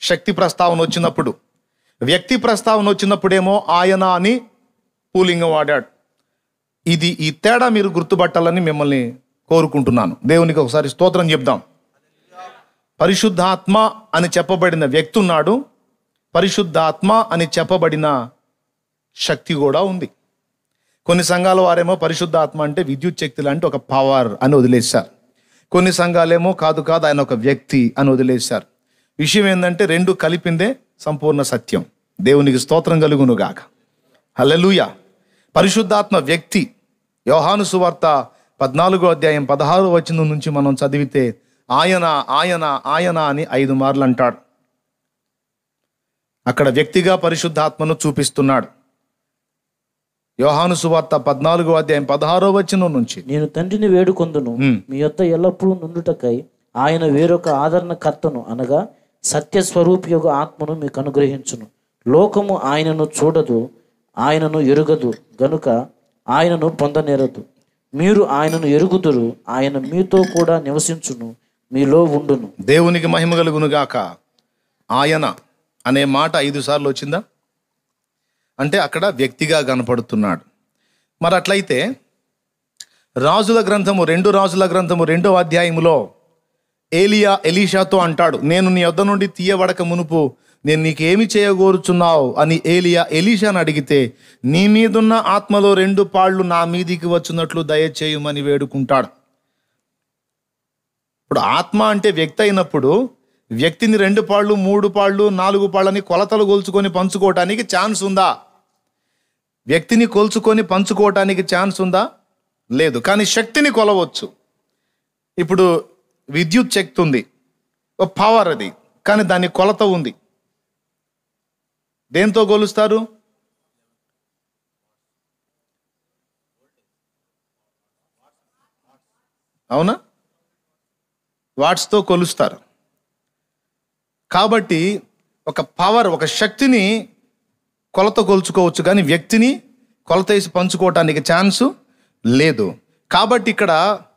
శక్తి ప్రస్తావన వచ్చినప్పుడు. వ్యక్తి ప్రస్తావన వచ్చినప్పుడేమో ఆయన అని పూలింగం వాడాడు. ఈ తేడా మీరు గుర్తుపట్టాలని మిమ్మల్ని కోరుకుంటున్నాను. దేవునికి ఒకసారి స్తోత్రం చెప్దాం. పరిశుద్ధాత్మ అని చెప్పబడిన వ్యక్తి ఉన్నాడు, పరిశుద్ధాత్మ అని చెప్పబడిన శక్తి కూడా ఉంది. కొన్ని సంఘాల వారేమో పరిశుద్ధాత్మ అంటే విద్యుత్ శక్తి లాంటి ఒక పవర్ అని వదిలేశారు. కొన్ని సంఘాలేమో కాదు ఆయన ఒక వ్యక్తి అని వదిలేశారు. విషయం ఏంటంటే రెండు కలిపిందే సంపూర్ణ సత్యం. దేవునికి స్తోత్రం కలుగును గాక. హల్లెలూయా. పరిశుద్ధాత్మ వ్యక్తి. యోహాను సువార్త 14వ అధ్యాయం 16వ వచనం నుంచి మనం చదివితే ఆయన ఆయన ఆయన అని 5 మార్లు అంటాడు. అక్కడ వ్యక్తిగా పరిశుద్ధాత్మను చూపిస్తున్నాడు. యోహాను సువార్త 14వ అధ్యాయం 16వ వచనం నుంచి, నేను తండ్రిని వేడుకొందును, మీ యొద్ద ఎల్లప్పుడూ నుండుటకై ఆయన వేరొక ఆదరణకర్తను అనగా సత్యస్వరూపి యొక్క ఆత్మను మీకు అనుగ్రహించును. లోకము ఆయనను చూడదు, ఆయనను ఎరుగదు గనుక ఆయనను పొందనేరదు. మీరు ఆయనను ఎరుగుదురు, ఆయన మీతో కూడా నివసించును, మీలో ఉండును. దేవునికి మహిమ కలుగును గాక. ఆయన అనే మాట 5 సార్లు వచ్చిందా? అంటే అక్కడ వ్యక్తిగా కనపడుతున్నాడు. మరి అట్లయితే రాజుల గ్రంథము 2 రాజుల గ్రంథము 2వ అధ్యాయములో ఎలీషాతో అంటాడు, నేను నీ యొద్ద నుండి తీయబడక మునుపు నేను నీకేమి చేయగోరుచున్నావు అని ఎలీషాను అడిగితే, నీ మీదున్న ఆత్మలో 2 పాళ్ళు నా మీదికి వచ్చినట్లు దయచేయమని వేడుకుంటాడు. ఇప్పుడు ఆత్మ అంటే వ్యక్తి అయినప్పుడు వ్యక్తిని 2 పాళ్ళు 3 పాళ్ళు 4 పాళ్ళని కొలతలు కొలుచుకొని పంచుకోవటానికి ఛాన్స్ ఉందా? వ్యక్తిని కొలుచుకొని పంచుకోవటానికి ఛాన్స్ ఉందా? లేదు. కానీ శక్తిని కొలవచ్చు. ఇప్పుడు విద్యుత్ శక్తి ఉంది, పవర్ అది, కానీ దాని కొలత ఉంది. దేంతో కొలుస్తారు? అవునా? వాట్స్తో కొలుస్తారు. కాబట్టి ఒక పవర్, ఒక శక్తిని కొలత కొలుచుకోవచ్చు, కానీ వ్యక్తిని కొలత వేసి పంచుకోవటానికి ఛాన్సు లేదు. కాబట్టి ఇక్కడ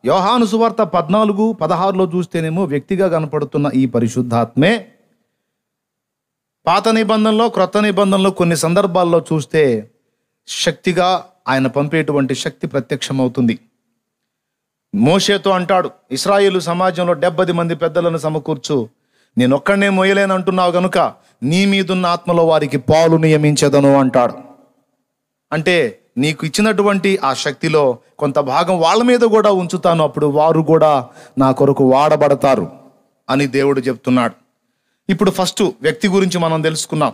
యోహాను సువార్త 14:16లో చూస్తేనేమో వ్యక్తిగా కనపడుతున్న ఈ పరిశుద్ధాత్మే పాత నిబంధనలో, క్రొత్త నిబంధనలో కొన్ని సందర్భాల్లో చూస్తే శక్తిగా ఆయన పంపేటువంటి శక్తి ప్రత్యక్షమవుతుంది. మోషేతో అంటాడు, ఇశ్రాయేలు సమాజంలో 70 మంది పెద్దలను సమకూర్చు, నేను ఒక్కడనే మోయలేను అంటున్నావు గనుక నీ మీదున్న ఆత్మలో వారికి పాలు నియమించదను అంటాడు. అంటే నీకు ఇచ్చినటువంటి ఆ శక్తిలో కొంత భాగం వాళ్ళ మీద కూడా ఉంచుతాను, అప్పుడు వారు కూడా నా కొరకు వాడబడతారు అని దేవుడు చెప్తున్నాడు. ఇప్పుడు ఫస్ట్ వ్యక్తి గురించి మనం తెలుసుకున్నాం.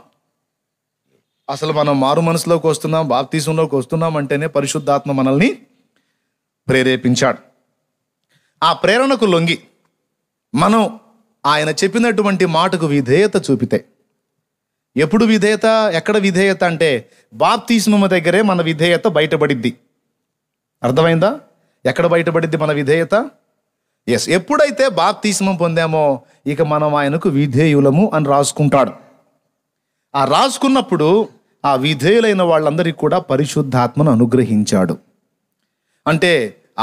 అసలు మనం మారు మనసులోకి వస్తున్నాం, బాప్తీసంలోకి వస్తున్నాం అంటేనే పరిశుద్ధాత్మ మనల్ని ప్రేరేపించాడు. ఆ ప్రేరణకు లొంగి మనం ఆయన చెప్పినటువంటి మాటకు విధేయత చూపితే, ఎప్పుడు విధేయత, ఎక్కడ విధేయత అంటే బాప్తిస్మము దగ్గరే మన విధేయత బయటపడిద్ది. అర్థమైందా? ఎక్కడ బయటపడిద్ది మన విధేయత? ఎస్, ఎప్పుడైతే బాప్తిస్మం పొందామో ఇక మనం ఆయనకు విధేయులము అని రాసుకుంటాడు. ఆ రాసుకున్నప్పుడు ఆ విధేయులైన వాళ్ళందరికీ కూడా పరిశుద్ధాత్మను అనుగ్రహించాడు. అంటే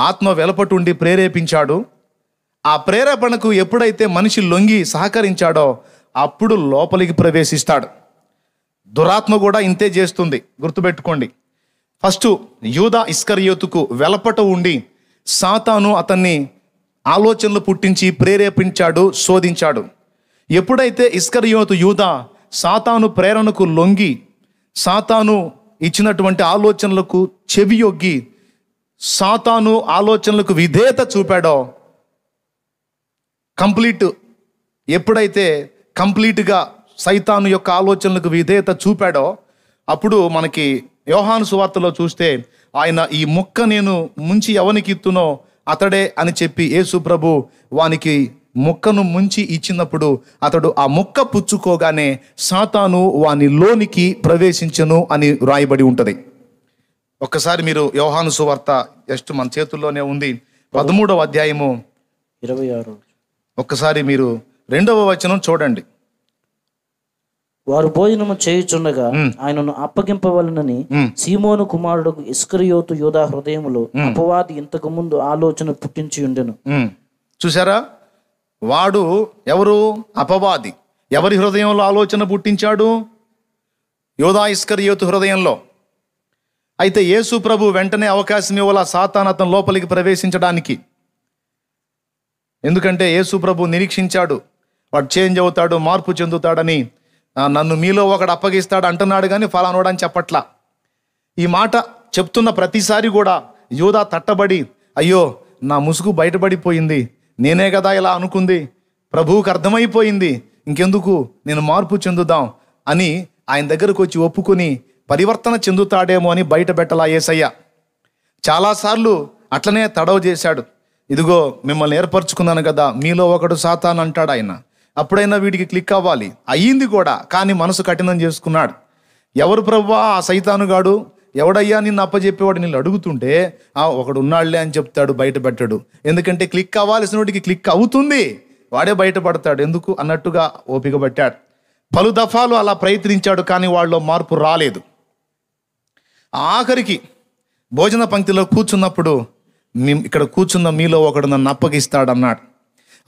ఆత్మ వెలపటుండి ప్రేరేపించాడు. ఆ ప్రేరేపణకు ఎప్పుడైతే మనిషి లొంగి సహకరించాడో అప్పుడు లోపలికి ప్రవేశిస్తాడు. దురాత్మ కూడా ఇంతే చేస్తుంది, గుర్తుపెట్టుకోండి. ఫస్ట్ యూదా ఇస్కరియోతుకు వెలపట ఉండి సాతాను అతన్ని ఆలోచనలు పుట్టించి ప్రేరేపించాడు, శోధించాడు. ఎప్పుడైతే ఇస్కరియోతు యూదా సాతాను ప్రేరణకు లొంగి సాతాను ఇచ్చినటువంటి ఆలోచనలకు చెవియొగ్గి సాతాను ఆలోచనలకు విధేయత చూపాడో, ఎప్పుడైతే కంప్లీట్గా సైతాను యొక్క ఆలోచనలకు విధేయత చూపాడో అప్పుడు మనకి యోహాను సువార్తలో చూస్తే ఆయన ఈ మొక్క నేను ముంచి ఎవనికి ఇత్తునో అతడే అని చెప్పి యేసు ప్రభు వానికి మొక్కను ముంచి ఇచ్చినప్పుడు అతడు ఆ మొక్క పుచ్చుకోగానే సాతాను వాని లోనికి ప్రవేశించను అని రాయబడి ఉంటుంది. ఒక్కసారి మీరు యోహాను సువార్త జస్ట్ మన చేతుల్లోనే ఉంది, 13వ అధ్యాయము 26. ఒక్కసారి మీరు 2వ వచనం చూడండి. వారు భోజనము చేయుచుండగా ఆయనను అప్పగింపవలనని సీమోను కుమారుడు ఇస్కరియోతు యూదా హృదయములో అపవాది ఇంతకు ముందు ఆలోచన పుట్టించి ఉండెను. చూసారా? వాడు ఎవరు? అపవాది. ఎవరి హృదయంలో ఆలోచన పుట్టించాడు? యూదా ఇస్కరియోతు హృదయంలో. అయితే యేసు ప్రభు వెంటనే అవకాశం ఇవ్వాల సాతాను అతని లోపలికి ప్రవేశించడానికి. ఎందుకంటే యేసు ప్రభు నిరీక్షించాడు, వాడు చేంజ్ అవుతాడు, మార్పు చెందుతాడని. నన్ను మీలో ఒకడు అప్పగిస్తాడు అంటున్నాడు, కానీ ఫలానోడని చెప్పట్లా. ఈ మాట చెప్తున్న ప్రతిసారి కూడా యూదా తట్టబడి, అయ్యో నా ముసుగు బయటపడిపోయింది, నేనే కదా ఇలా అనుకుంది, ప్రభువుకు అర్థమైపోయింది, ఇంకెందుకు నేను మార్పు చెందుదాం అని ఆయన దగ్గరకు వచ్చి ఒప్పుకొని పరివర్తన చెందుతాడేమో అని బయట పెట్టలా యేసయ్య. చాలాసార్లు అట్లనే తడవ చేశాడు. ఇదిగో మిమ్మల్ని ఏర్పరచుకున్నాను కదా, మీలో ఒకడు సాతాను అంటాడు ఆయన. అప్పుడైనా వీడికి క్లిక్ అవ్వాలి, అయ్యింది కూడా, కానీ మనసు కఠినం చేసుకున్నాడు. ఎవరు ప్రభువా ఆ సైతానుగాడు? ఎవడయ్యా నిన్ను అప్పచెప్పేవాడు నిన్ను అడుగుతుంటే ఒకడు ఉన్నాళ్లే అని చెప్తాడు, బయట పెట్టాడు. ఎందుకంటే క్లిక్ అవ్వాల్సిన వాడికి క్లిక్ అవుతుంది, వాడే బయటపడతాడు. ఎందుకు అన్నట్టుగా ఓపిక పట్టాడు. పలు దఫాలు అలా ప్రయత్నించాడు, కానీ వాళ్ళలో మార్పు రాలేదు. ఆఖరికి భోజన పంక్తిలో కూర్చున్నప్పుడు, ఇక్కడ కూర్చున్న మీలో ఒకడు నన్ను అప్పగిస్తాడన్నాడు.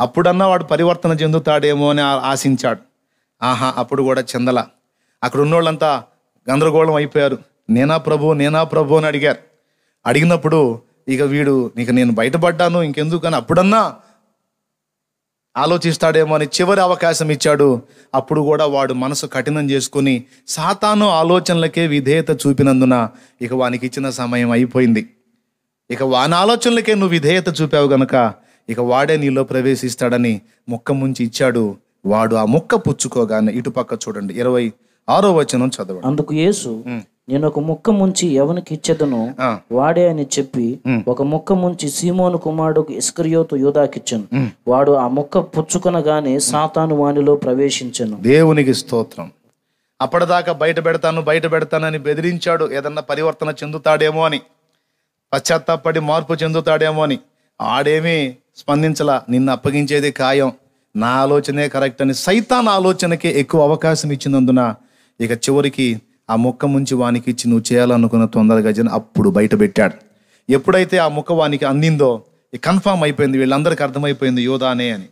అప్పుడన్నా వాడు పరివర్తన చెందుతాడేమో అని ఆశించాడు. అప్పుడు కూడా చెందల. అక్కడ ఉన్నోళ్ళంతా గందరగోళం అయిపోయారు. నేనా ప్రభు అని అడిగారు. అడిగినప్పుడు ఇక నేను బయటపడ్డాను, ఇంకెందుకు అని అప్పుడన్నా ఆలోచిస్తాడేమో అని చివరి అవకాశం ఇచ్చాడు. అప్పుడు కూడా వాడు మనసు కఠినం చేసుకొని సాతాను ఆలోచనలకే విధేయత చూపినందున ఇక వానికి ఇచ్చిన సమయం అయిపోయింది. ఇక వాని ఆలోచనలకే నువ్వు విధేయత చూపావు గనక ఇక వాడే నీలో ప్రవేశిస్తాడని ముక్క ముంచి ఇచ్చాడు. వాడు ఆ ముక్క పుచ్చుకోగానే, ఇటుపక్క చూడండి 26వ వచనం చదవండి. అందుకు యేసు, నేను ఒక ముక్క ముంచి ఎవరికి ఇచ్చేదనో వాడే అని చెప్పి ఒక ముక్క ముంచి సీమోను కుమారుడు ఇస్కరియోతు యూదాకిచ్చాను. వాడు ఆ ముక్క పుచ్చుకొనగానే సాతాను వానిలో ప్రవేశించెను. దేవునికి స్తోత్రం. అప్పటిదాకా బయట పెడతానని బెదిరించాడు, ఏదన్నా పరివర్తన చెందుతాడేమో అని, పశ్చాత్తాపడి మార్పు చెందుతాడేమో అని. ఆడేమీ స్పందించలా. నిన్ను అప్పగించేది ఖాయం, నా ఆలోచనే కరెక్ట్ అని సైతాన్ ఆలోచనకే ఎక్కువ అవకాశం ఇచ్చినందున ఇక చివరికి ఆ ముక్క ముంచి వానికి ఇచ్చి నువ్వు చేయాలనుకున్న తొందరగా అప్పుడు బయట పెట్టాడు. ఎప్పుడైతే ఆ ముక్క వానికి అందిందో కన్ఫామ్ అయిపోయింది, వీళ్ళందరికీ అర్థమైపోయింది యోధానే అని.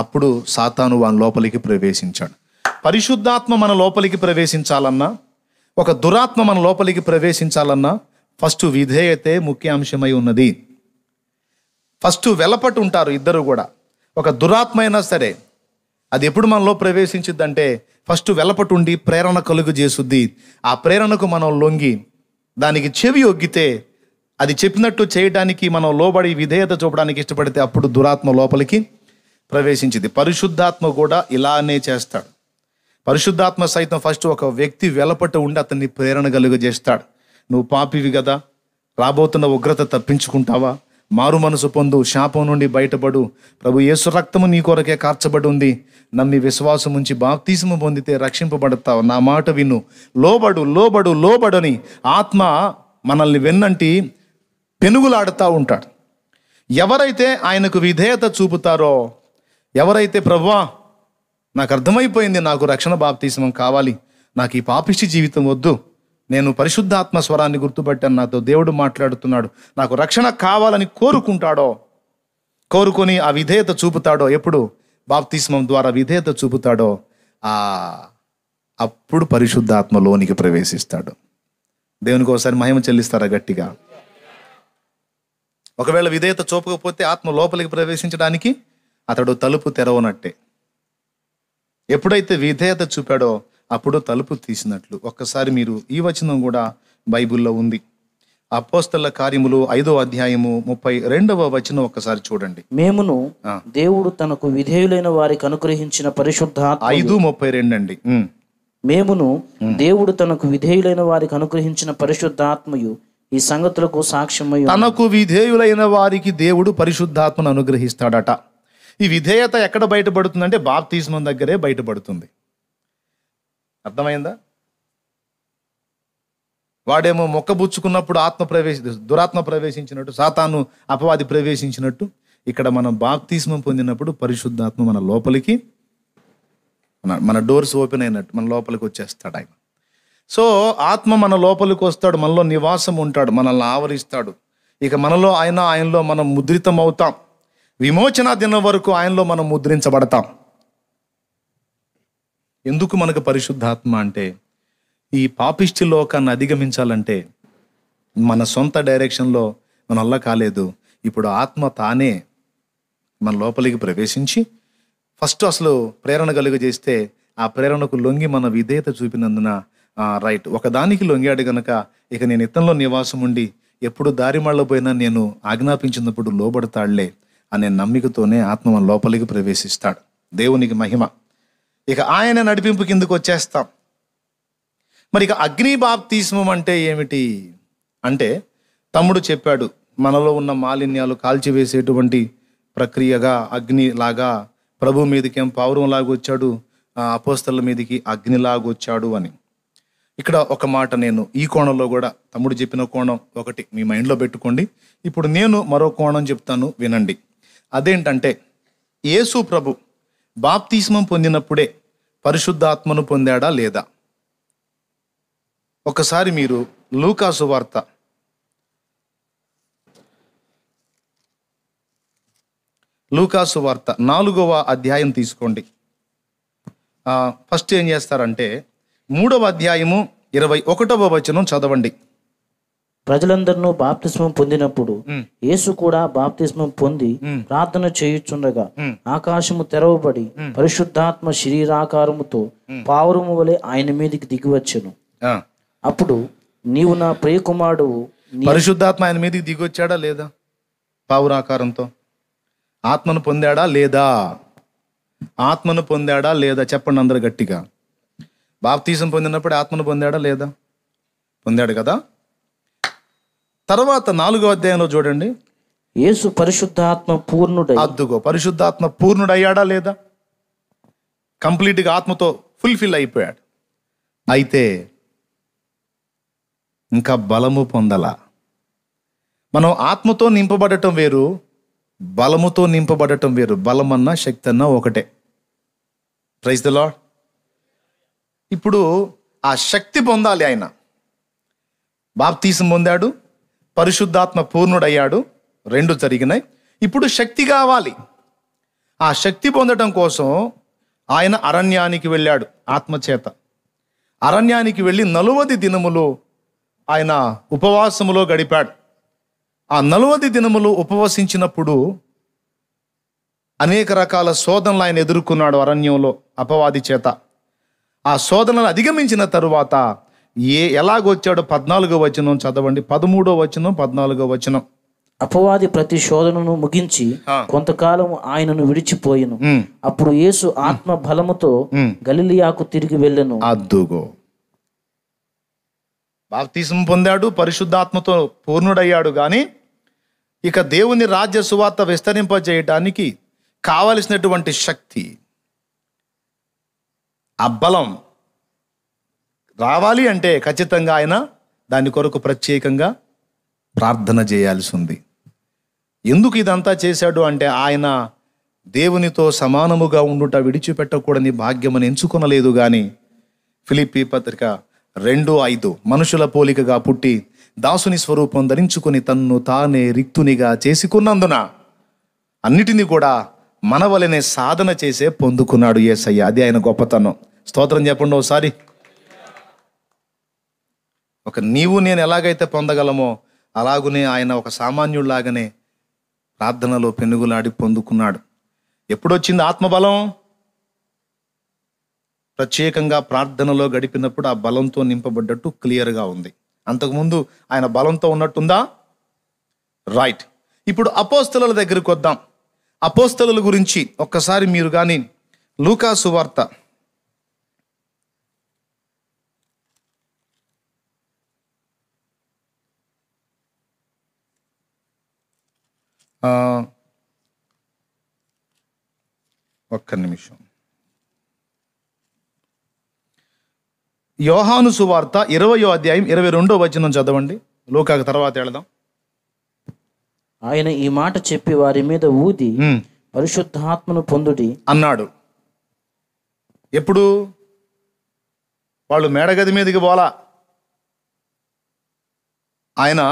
అప్పుడు సాతాను వాని లోపలికి ప్రవేశించాడు. పరిశుద్ధాత్మ మన లోపలికి ప్రవేశించాలన్నా, ఒక దురాత్మ మన లోపలికి ప్రవేశించాలన్నా ఫస్ట్ విధేయతే ముఖ్య అంశమై ఉన్నది. ఫస్ట్ వెలపట్టు ఉంటారు ఇద్దరు కూడా. ఒక దురాత్మ అయినా సరే అది ఎప్పుడు మనలో ప్రవేశించిద్దంటే ఫస్ట్ వెలపటుండి ప్రేరణ కలుగు చేసుద్ది. ఆ ప్రేరణకు మనం లొంగి దానికి చెవి ఒగ్గితే, అది చెప్పినట్టు చేయడానికి మనం లోబడి విధేయత చూపడానికి ఇష్టపడితే అప్పుడు దురాత్మ లోపలికి ప్రవేశించింది. పరిశుద్ధాత్మ కూడా ఇలానే చేస్తాడు. పరిశుద్ధాత్మ సైతం ఫస్ట్ ఒక వ్యక్తి వెలపట్టు ఉండి అతన్ని ప్రేరణ కలుగజేస్తాడు. నువ్వు పాపివి కదా, రాబోతున్న ఉగ్రత తప్పించుకుంటావా, మారు మనసు పొందు, శాపం నుండి బయటపడు, ప్రభు యేసు రక్తము నీ కొరకే కార్చబడి ఉంది, నమ్మి విశ్వాసం ఉంచి బాప్తిస్ము పొందితే రక్షింపబడతావు, నా మాట విను, లోబడని ఆత్మ మనల్ని వెన్నంటి పెనుగులాడుతూ ఉంటాడు. ఎవరైతే ఆయనకు విధేయత చూపుతారో, ఎవరైతే ప్రభువా నాకు అర్థమైపోయింది, నాకు రక్షణ బాప్తిస్మం కావాలి, నాకు ఈ పాపిష్టి జీవితం వద్దు, నేను పరిశుద్ధాత్మ స్వరాన్ని గుర్తుపట్టాను, నాతో దేవుడు మాట్లాడుతున్నాడు, నాకు రక్షణ కావాలని కోరుకొని ఆ విధేయత చూపుతాడో, ఎప్పుడు బాప్తిస్మం ద్వారా విధేయత చూపుతాడో అప్పుడు పరిశుద్ధాత్మలోనికి ప్రవేశిస్తాడు. దేవునికి ఒకసారి మహిమ చెల్లిస్తారా గట్టిగా? ఒకవేళ విధేయత చూపకపోతే ఆత్మ లోపలికి ప్రవేశించడానికి అతడు తలుపు తెరవనట్టే. ఎప్పుడైతే విధేయత చూపాడో అప్పుడు తలుపు తీసినట్లు. ఒక్కసారి మీరు ఈ వచనం కూడా బైబిల్లో ఉంది. అపోస్తలుల కార్యములు 5వ అధ్యాయము 32వ వచనం ఒక్కసారి చూడండి. మేమును దేవుడు తనకు విధేయులైన వారికి అనుగ్రహించిన పరిశుద్ధాత్మ 5:32 అండి. మేమును దేవుడు తనకు విధేయులైన వారికి అనుగ్రహించిన పరిశుద్ధాత్మయు ఈ సంగతులకు సాక్ష్యమై, తనకు విధేయులైన వారికి దేవుడు పరిశుద్ధాత్మను అనుగ్రహిస్తాడట. ఈ విధేయత ఎక్కడ బయటపడుతుందంటే బాప్తిస్మం దగ్గరే బయటపడుతుంది. అర్థమైందా? వాడేమో మొక్కబుచ్చుకున్నప్పుడు దురాత్మ ప్రవేశించినట్టు, సాతాను అపవాది ప్రవేశించినట్టు, ఇక్కడ మనం బాప్తిస్మం పొందినప్పుడు పరిశుద్ధాత్మ మన లోపలికి, మన డోర్స్ ఓపెన్ అయినట్టు మన లోపలికి వచ్చేస్తాడు ఆయన. సో ఆత్మ మన లోపలికి వస్తాడు, మనలో నివాసం ఉంటాడు, మనల్ని ఆవరిస్తాడు. ఇక మనలో ఆయనలో మనం ముద్రితం అవుతాం. విమోచన దినం వరకు ఆయనలో మనం ముద్రించబడతాం. ఎందుకు మనకు పరిశుద్ధాత్మ అంటే, ఈ పాపిష్టి లోకాన్ని అధిగమించాలంటే మన సొంత డైరెక్షన్లో మన వల్ల కాలేదు. ఇప్పుడు ఆత్మ తానే మన లోపలికి ప్రవేశించి ఫస్ట్ అసలు ప్రేరణ కలుగజేస్తే ఆ ప్రేరణకు లొంగి మన విధేయత చూపినందున రైట్ ఒకదానికి లొంగాడు గనక ఇక నేను ఇతనిలో నివాసం ఉండి ఎప్పుడు దారి మళ్ళపోయినా నేను ఆజ్ఞాపించినప్పుడు లోబడతాడులే అనే నమ్మికతోనే ఆత్మ మన లోపలికి ప్రవేశిస్తాడు. దేవునికి మహిమ. ఇక ఆయన నడిపింపు కిందకు వచ్చేస్తాం. మరి ఇక అగ్ని బాప్తిస్మం అంటే ఏమిటి అంటే, తమ్ముడు చెప్పాడు, మనలో ఉన్న మాలిన్యాలు కాల్చివేసేటువంటి ప్రక్రియగా అగ్నిలాగా ప్రభు మీదకి పావురం లాగా వచ్చాడు, అపోస్తల మీదకి అగ్నిలాగా వచ్చాడు అని. ఇక్కడ ఒక మాట నేను ఈ కోణంలో కూడా, తమ్ముడు చెప్పిన కోణం ఒకటి మీ మైండ్లో పెట్టుకోండి. ఇప్పుడు నేను మరో కోణం చెప్తాను, వినండి. అదేంటంటే, యేసు ప్రభు బాప్తిస్మం పొందినప్పుడే పరిశుద్ధాత్మను పొందాడా లేదా? ఒకసారి మీరు లూకా సువార్త 4వ అధ్యాయం తీసుకోండి. ఫస్ట్ ఏం చేస్తారంటే 3వ అధ్యాయము 21వ వచనం చదవండి. ప్రజలందరినూ బాప్తిస్మం పొందినప్పుడు యేసు కూడా బాప్తిస్మం పొంది ప్రార్థన చేయుచుండగా ఆకాశము తెరవబడి పరిశుద్ధాత్మ శరీరాకారముతో పావురము వలె ఆయన మీదకి దిగివచ్చెను. అప్పుడు నీవు నా ప్రియకుమారుడు. పరిశుద్ధాత్మ ఆయన మీదకి దిగొచ్చాడా లేదా? పావురాకారంతో ఆత్మను పొందాడా లేదా? ఆత్మను పొందాడా లేదా? చెప్పండి అందరు గట్టిగా. బాప్తీసం పొందినప్పుడు ఆత్మను పొందాడా లేదా? పొందాడు కదా. తర్వాత 4వ అధ్యాయంలో చూడండి, యేసు పరిశుద్ధాత్మ పూర్ణుడై. అద్దుగో, పరిశుద్ధాత్మ పూర్ణుడయ్యాడా లేదా? కంప్లీట్గా ఆత్మతో ఫుల్ఫిల్ అయిపోయాడు. అయితే ఇంకా బలము పొందలా. మనం ఆత్మతో నింపబడటం వేరు, బలముతో నింపబడటం వేరు. బలమన్నా శక్తి అన్నా ఒకటే. Praise the lord. ఇప్పుడు ఆ శక్తి పొందాలి. ఆయన బాప్తీసం పొందాడు, పరిశుద్ధాత్మ పూర్ణుడయ్యాడు, 2 జరిగినాయి. ఇప్పుడు శక్తి కావాలి. ఆ శక్తి పొందడం కోసం ఆయన అరణ్యానికి వెళ్ళాడు. ఆత్మచేత అరణ్యానికి వెళ్ళి 40 దినములు ఆయన ఉపవాసములో గడిపాడు. ఆ 40 దినములు ఉపవసించినప్పుడు అనేక రకాల శోధనలు ఆయన ఎదుర్కొన్నాడు అరణ్యంలో అపవాది చేత. ఆ శోధనలు అధిగమించిన తరువాత ఎలాగొచ్చాడో 14వ వచనం చదవండి. 13వ వచనం, 14వ వచనం. అపవాది ప్రతి శోధనను ముగించి కొంతకాలం ఆయనను విడిచిపోయెను. అప్పుడు యేసు ఆత్మ బలముతో గలిలియాకు తిరిగి వెళ్ళెను. అద్దుగో, బాప్తిసం పొందాడు, పరిశుద్ధాత్మతో పూర్ణుడయ్యాడు. కానీ ఇక దేవుని రాజ్య సువార్త విస్తరింపజేయటానికి కావలసినటువంటి శక్తి, ఆ బలం రావాలి అంటే ఖచ్చితంగా ఆయన దాని కొరకు ప్రత్యేకంగా ప్రార్థన చేయాల్సి ఉంది. ఎందుకు ఇదంతా చేశాడు అంటే, ఆయన దేవునితో సమానముగా ఉండుట విడిచిపెట్టకూడని భాగ్యమని ఎంచుకొనలేదు. కానీ ఫిలిప్పీ పత్రిక 2:5, మనుషుల పోలికగా పుట్టి దాసుని స్వరూపం ధరించుకుని తన్ను తానే రిక్తునిగా చేసుకున్నందున అన్నిటినీ కూడా మన వలనే సాధన చేసే పొందుకున్నాడు యేసయ్య. అది ఆయన గొప్పతనం. స్తోత్రం చెప్పండి ఒకసారి. ఒక నీవు నేను ఎలాగైతే పొందగలమో అలాగునే ఆయన ఒక సామాన్యుడిలాగానే ప్రార్థనలో పెనుగులాడి పొందుకున్నాడు. ఎప్పుడొచ్చింది ఆత్మబలం? ప్రత్యేకంగా ప్రార్థనలో గడిపినప్పుడు ఆ బలంతో నింపబడ్డట్టు క్లియర్గా ఉంది. అంతకుముందు ఆయన బలంతో ఉన్నట్టుందా? రైట్. ఇప్పుడు అపోస్తలుల దగ్గరికి వద్దాం. అపోస్తలుల గురించి ఒక్కసారి మీరు కానీ లూకా సువార్త 1 నిమిషం. యోహాను సువార్త 20వ అధ్యాయం 22వ వచనం చదవండి. లూకాకు తర్వాత వెళదాం. ఆయన ఈ మాట చెప్పి వారి మీద ఊది పరిశుద్ధాత్మను పొందుడి అన్నాడు. ఎప్పుడు? వాళ్ళు మేడగది మీదకి పోలా. ఆయన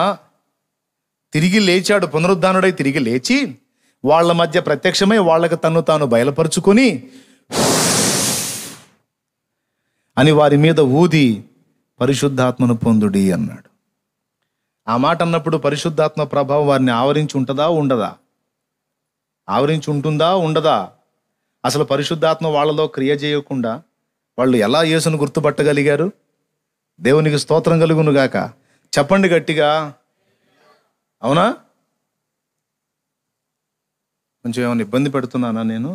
తిరిగి లేచాడు, పునరుద్ధానుడై తిరిగి లేచి వాళ్ళ మధ్య ప్రత్యక్షమై వాళ్ళకి తన్ను తాను బయలుపరుచుకొని అని వారి మీద ఊది పరిశుద్ధాత్మను పొందుడి అన్నాడు. ఆ మాట అన్నప్పుడు పరిశుద్ధాత్మ ప్రభావం వారిని ఆవరించి ఉంటుందా ఉండదా? ఆవరించి ఉంటుందా ఉండదా? అసలు పరిశుద్ధాత్మ వాళ్ళలో క్రియ చేయకుండా వాళ్ళు ఎలా యేసును గుర్తుపట్టగలిగారు? దేవునికి స్తోత్రం కలుగును గాక. చెప్పండి గట్టిగా. అవునా? కొంచెం ఏమైనా ఇబ్బంది పెడుతున్నానా నేను?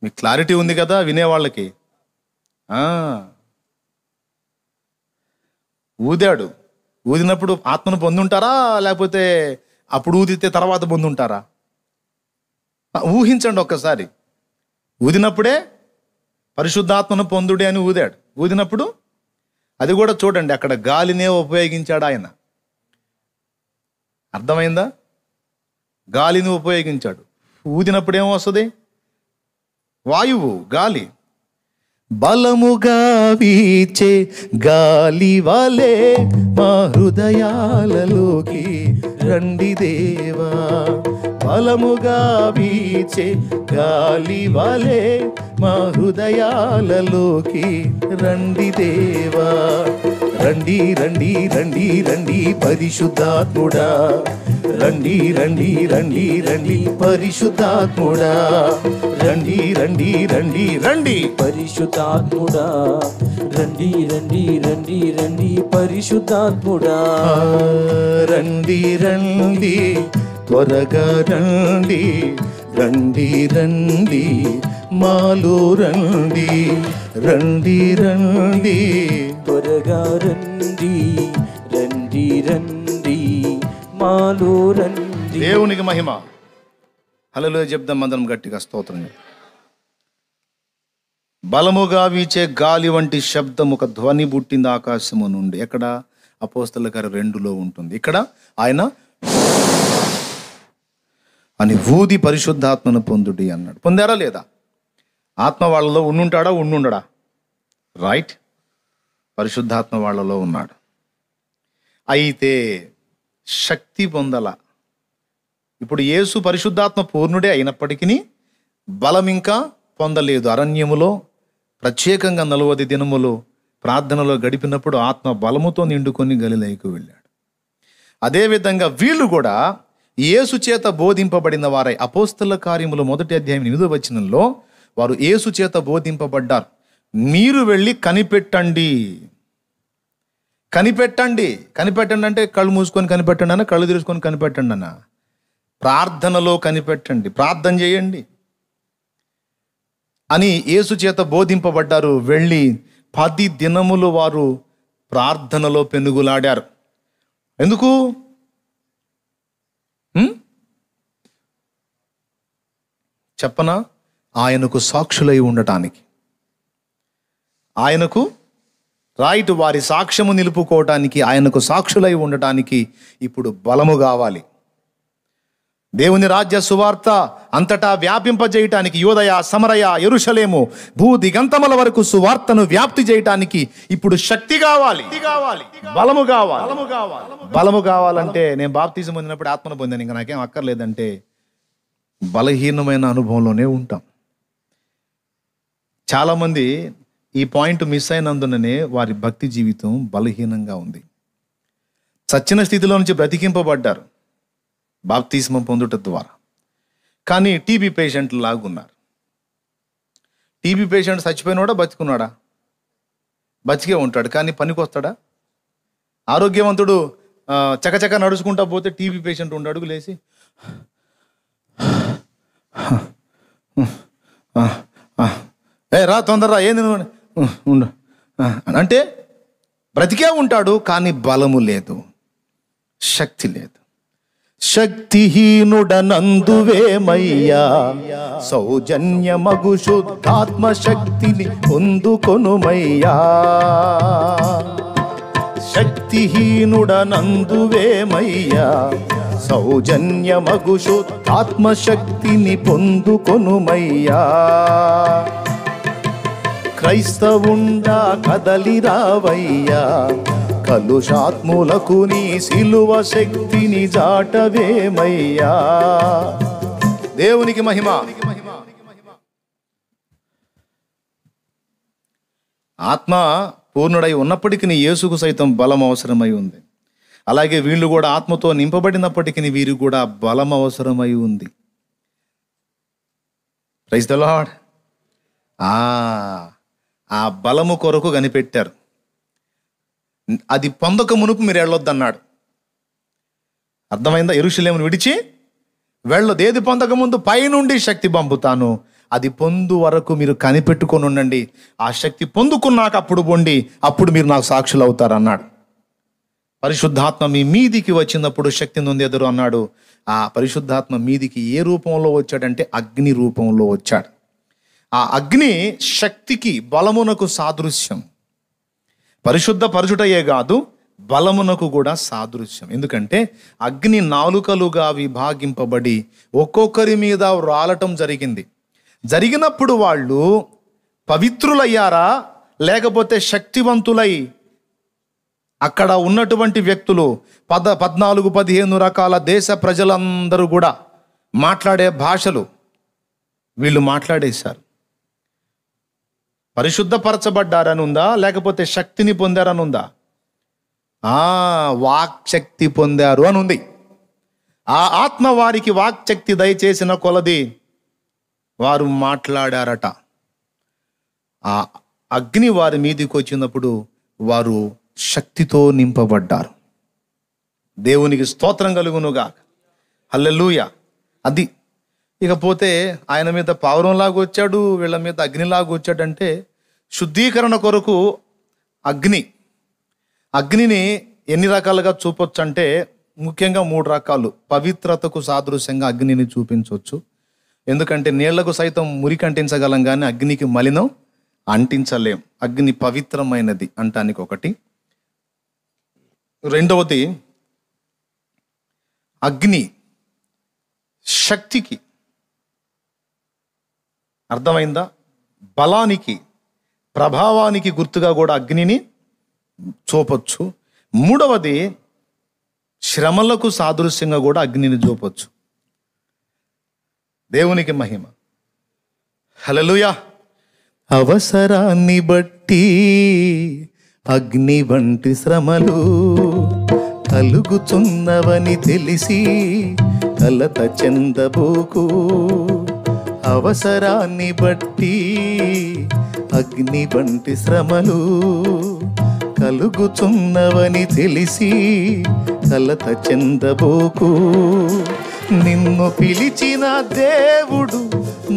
మీకు క్లారిటీ ఉంది కదా వినేవాళ్ళకి? ఊదాడు. ఊదినప్పుడు ఆత్మను పొందుంటారా, లేకపోతే అప్పుడు ఊదితే తర్వాత పొందుంటారా? ఊహించండి ఒక్కసారి. ఊదినప్పుడే పరిశుద్ధాత్మను పొందుడే అని ఊదాడు. ఊదినప్పుడు అది కూడా చూడండి, అక్కడ గాలినే ఉపయోగించాడు ఆయన. అర్థమైందా? గాలిని ఉపయోగించాడు. ఊదినప్పుడు ఏమొస్తుంది? వాయువు, గాలి. బలముగా వీచే గాలి వలే మా హృదయాలలోకి రండి దేవా. బలముగా వీచే గాలి వలే మా హృదయాలలోకి రండి దేవా. రండి రండి రండి రండి పరిశుద్ధాత్ముడా, రండి రండి రండి రండి పరిశుద్ధాత్ముడా, రండి రండి రండి రండి పరిశుద్ధాత్ముడా, రండి రండి రండి రండి పరిశుద్ధాత్ముడా. రండి రండి త్వరగా రండి, రండి రండి మాలో రండి, రండి రండి త్వరగా రండి, రండి రండి మాలో రండి. దేవునికి మహిమ. హల్లెలూయా చెప్దాం అందరం గట్టిగా, స్తోత్రం. బలముగా వీచే గాలి వంటి శబ్దం, ఒక ధ్వని పుట్టింది ఆకాశము నుండి. ఎక్కడ? అపోస్తలుల కార్యం 2లో ఉంటుంది. ఇక్కడ ఆయన అని ఊది పరిశుద్ధాత్మను పొందుడి అన్నాడు. పొందారా లేదా? ఆత్మ వాళ్ళలో ఉండుంటాడా? ఉండుండడా? రైట్, పరిశుద్ధాత్మ వాళ్ళలో ఉన్నాడు. అయితే శక్తి పొందల. ఇప్పుడు యేసు పరిశుద్ధాత్మ పూర్ణుడే అయినప్పటికీ బలం ఇంకా పొందలేదు. అరణ్యములో ప్రత్యేకంగా 40 దినములు ప్రార్థనలో గడిపినప్పుడు ఆత్మ బలముతో నిండుకొని గలిలయకు వెళ్ళాడు. అదేవిధంగా వీళ్ళు కూడా యేసు చేత బోధింపబడిన వారై, అపోస్తలుల కార్యములు 1వ అధ్యాయం 8వ వచనంలో వారు యేసు చేత బోధింపబడ్డారు. మీరు వెళ్ళి కనిపెట్టండి. కనిపెట్టండి, కనిపెట్టండి అంటే కళ్ళు మూసుకొని కనిపెట్టండి అన్న, కళ్ళు తెరుచుకొని కనిపెట్టండి అన్న. ప్రార్థనలో కనిపెట్టండి, ప్రార్థన చేయండి అని యేసు చేత బోధింపబడ్డారు. వెళ్ళి 10 దినములు వారు ప్రార్థనలో పెనుగులాడారు. ఎందుకు? చెప్పనా? ఆయనకు సాక్షులై ఉండటానికి. ఆయనకు రైట్, వారి సాక్ష్యము నిలుపుకోవటానికి, ఆయనకు సాక్షులై ఉండటానికి ఇప్పుడు బలము కావాలి. దేవుని రాజ్య సువార్త అంతటా వ్యాపింపజేయటానికి, యూదయ, సమరయ, యెరూషలేము, భూదిగంతముల వరకు సువార్తను వ్యాప్తి చేయటానికి ఇప్పుడు శక్తి కావాలి, బలము కావాలి. బలము కావాలంటే, నేను బాప్తిజం పొందినప్పుడు ఆత్మను పొందాను, ఇంకా నాకేం అక్కర్లేదంటే బలహీనమైన అనుభవంలోనే ఉంటాం. చాలామంది ఈ పాయింట్ మిస్ అయినందుననే వారి భక్తి జీవితం బలహీనంగా ఉంది. చచ్చిన స్థితిలో నుంచి బ్రతికింపబడ్డారు బాప్తిస్మం పొందుట ద్వారా, కానీ టీబీ పేషెంట్లు లాగున్నారు. TB patient చచ్చిపోయినాడా బతికున్నాడా? బతికే ఉంటాడు, కానీ పనికి వస్తాడా? ఆరోగ్యవంతుడు చకచక నడుచుకుంటా పోతే టీబీ పేషెంట్ ఉండి అడుగు లేసి రా తొందరరా, ఏంది ఉండు అంటే బ్రతికే ఉంటాడు, కానీ బలము లేదు, శక్తి లేదు. శక్తిహీనుడనందువేమయ్యా, సౌజన్యమగు శుద్ధాత్మ శక్తిని పొందుకొనుమయ్యా. శక్తిహీనుడనందువేమయ్యా, సౌజన్యమగు శుద్ధాత్మ శక్తిని పొందుకొనుమయ్యా. క్రైస్తవుండా కదలిరావయ్యా, కలుషాత్ములకు నీ సిలువ శక్తిని జాటవేమయ్యా. దేవునికి మహిమ. ఆత్మ పూర్ణుడై ఉన్నప్పటికీ యేసుకు సైతం బలం అవసరమై ఉంది. అలాగే వీళ్ళు కూడా ఆత్మతో నింపబడినప్పటికీ వీరికి కూడా బలం అవసరమై ఉంది. Praise the lord. ఆ బలము కొరకు కనిపెట్టారు. అది పొందక మునుపు మీరు వెళ్ళొద్దన్నాడు. అర్థమైందా? యెరూషలేమును విడిచి వెళ్ళొద్దు. ఏది పొందక ముందు పైనుండి శక్తి పంపుతాను, అది పొందు వరకు మీరు కనిపెట్టుకొని ఉండండి. ఆ శక్తి పొందుకున్నాక అప్పుడు పొండి, అప్పుడు మీరు నాకు సాక్షులు అవుతారు అన్నాడు. పరిశుద్ధాత్మ మీ మీదికి వచ్చినప్పుడు శక్తి నొందెదరు అన్నాడు. ఆ పరిశుద్ధాత్మ మీదికి ఏ రూపంలో వచ్చాడంటే అగ్ని రూపంలో వచ్చాడు. ఆ అగ్ని శక్తికి, బలమునకు సాదృశ్యం. పరిశుద్ధపరచుటయే కాదు, బలమునకు కూడా సాదృశ్యం. ఎందుకంటే అగ్ని నాలుకలుగా విభాగింపబడి ఒక్కొక్కరి మీద రాలటం జరిగినప్పుడు వాళ్ళు పవిత్రులయ్యారా, లేకపోతే శక్తివంతులై అక్కడ ఉన్నటువంటి వ్యక్తులు 14-15 రకాల దేశ ప్రజలందరూ కూడా మాట్లాడే భాషలు వీళ్ళు మాట్లాడేశారు. పరిశుద్ధపరచబడ్డారని ఉందా, లేకపోతే శక్తిని పొందారని ఉందా? వాక్శక్తి పొందారు అని ఉంది. ఆ ఆత్మ వారికి వాక్శక్తి దయచేసిన కొలది వారు మాట్లాడారట. ఆ అగ్ని వారి మీదికి వచ్చినప్పుడు వారు శక్తితో నింపబడ్డారు. దేవునికి స్తోత్రం కలుగునుగా. హల్లెలూయా. అది ఇకపోతే ఆయన మీద పావురంలాగా వచ్చాడు, వీళ్ళ మీద అగ్నిలాగా వచ్చాడంటే శుద్ధీకరణ కొరకు అగ్నిని ఎన్ని రకాలుగా చూపొచ్చు అంటే ముఖ్యంగా 3 రకాలు. పవిత్రతకు సాదృశ్యంగా అగ్నిని చూపించవచ్చు. ఎందుకంటే నీళ్లకు సైతం మురికి అంటించగలం, కానీ అగ్నికి మలినం అంటించలేం. అగ్ని పవిత్రమైనది అంటానికి ఒకటి. రెండవది, అగ్ని శక్తికి, అర్థమైందా? బలానికి, ప్రభావానికి గుర్తుగా కూడా అగ్నిని చూపొచ్చు. మూడవది, శ్రమలకు సాదృశ్యంగా కూడా అగ్నిని చూపొచ్చు. దేవునికి మహిమ. హల్లెలూయా. అవసరాన్ని బట్టి అగ్ని వంటి శ్రమలు కలుగుచున్నవని తెలిసి కలత చెందబోకు. అవసరాన్ని బట్టి అగ్ని వంటి శ్రమలు కలుగుచున్నవని తెలిసి కలత చెందబోకు. నిన్ను పిలిచిన దేవుడు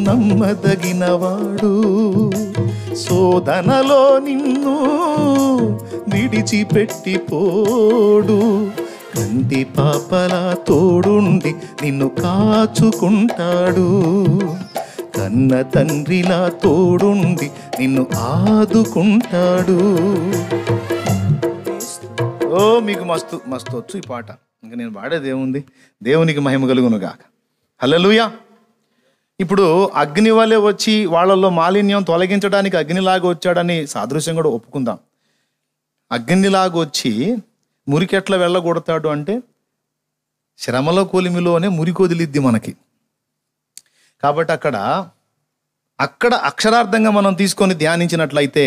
నమ్మదగినవాడు, శోధనలో నిన్ను విడిచిపెట్టిపోడు. కంటి పాపలా తోడుండి నిన్ను కాచుకుంటాడు, కన్న తండ్రిలా తోడుండి నిన్ను ఆదుకుంటాడు. మీకు మస్తు వచ్చు ఈ పాట. ఇంకా నేను పాడేది ఏముంది? దేవునికి మహిమ కలుగునుగాక. హల్లెలూయా. ఇప్పుడు అగ్ని వలె వచ్చి వాళ్ళల్లో మాలిన్యం తొలగించడానికి అగ్నిలాగా వచ్చాడని సాదృశ్యం కూడా ఒప్పుకుందాం. అగ్నిలాగా వచ్చి మురికెట్లా వెళ్ళగొడతాడు అంటే శ్రమల కొలిమిలోనే మురికి వదిలిద్ది మనకి. కాబట్టి అక్కడ అక్షరార్థంగా మనం తీసుకొని ధ్యానించినట్లయితే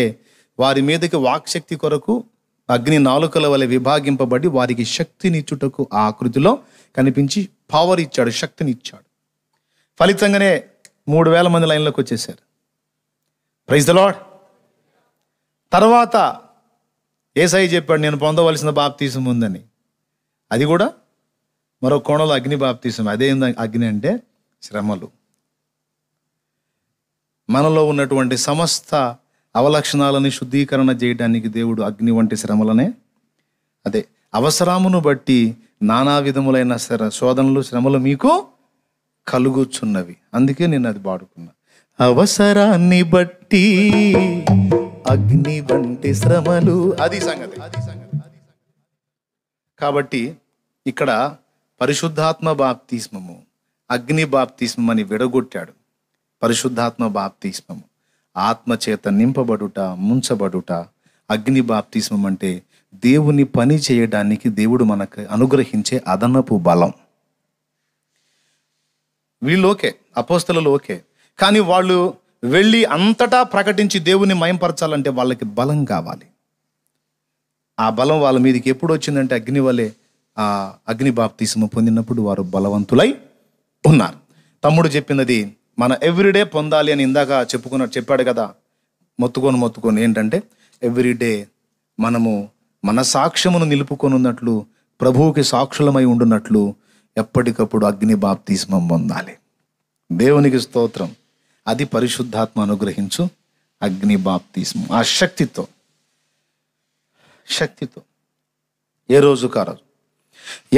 వారి మీదకి వాక్శక్తి కొరకు అగ్ని నాలుకల వలె విభాగింపబడి వారికి శక్తినిచ్చుటకు ఆ ఆకృతిలో కనిపించి పవర్ ఇచ్చాడు, శక్తిని ఇచ్చాడు. ఫలితంగానే 3000 మంది లైన్లోకి వచ్చేసారు. Praise the lord. తర్వాత యేసయ్య చెప్పాడు, నేను పొందవలసిన బాప్తీసం ఉందని. అది కూడా మరో కోణంలో అగ్ని బాప్తీసం. అదేంది అగ్ని అంటే? శ్రమలు. మనలో ఉన్నటువంటి సమస్త అవలక్షణాలని శుద్ధీకరణ చేయడానికి దేవుడు అగ్ని వంటి శ్రమలనే, అదే అవసరమును బట్టి నానా విధములైన శోధనలు శ్రమలు మీకు కలుగుచున్నవి. అందుకే నేను అది పాడుకున్నా. అవసరాన్ని బట్టి అగ్ని వంటి శ్రమలు. అది సంగతి. కాబట్టి ఇక్కడ పరిశుద్ధాత్మ బాప్తిస్మము, అగ్ని బాప్తిస్మం అని విడగొట్టాడు. పరిశుద్ధాత్మ బాప్తిస్మము ఆత్మచేత నింపబడుట, ముంచబడుట. అగ్ని బాప్తిస్మం అంటే దేవుని పని చేయడానికి దేవుడు మనకు అనుగ్రహించే అదనపు బలం. వీళ్ళు ఓకే, అపోస్తలులు ఓకే, కానీ వాళ్ళు వెళ్ళి అంతటా ప్రకటించి దేవుని మయంపరచాలంటే వాళ్ళకి బలం కావాలి. ఆ బలం వాళ్ళ మీదకి ఎప్పుడు వచ్చిందంటే అగ్ని వలె ఆ అగ్ని బాప్తిస్మం పొందినప్పుడు వారు బలవంతులై ఉన్నారు. తమ్ముడు చెప్పినది మన ఎవ్రీడే పొందాలి అని ఇందాక చెప్పాడు కదా. మొత్తుకొని ఏంటంటే ఎవ్రీడే మనము మన సాక్ష్యమును నిలుపుకొని ఉన్నట్లు, ప్రభువుకి సాక్షులమై ఉండున్నట్లు ఎప్పటికప్పుడు అగ్ని బాప్తిస్మం పొందాలి. దేవునికి స్తోత్రం. అది పరిశుద్ధాత్మ అనుగ్రహించు అగ్ని బాప్తిస్మం. ఆ శక్తితో ఏ రోజు కారదు.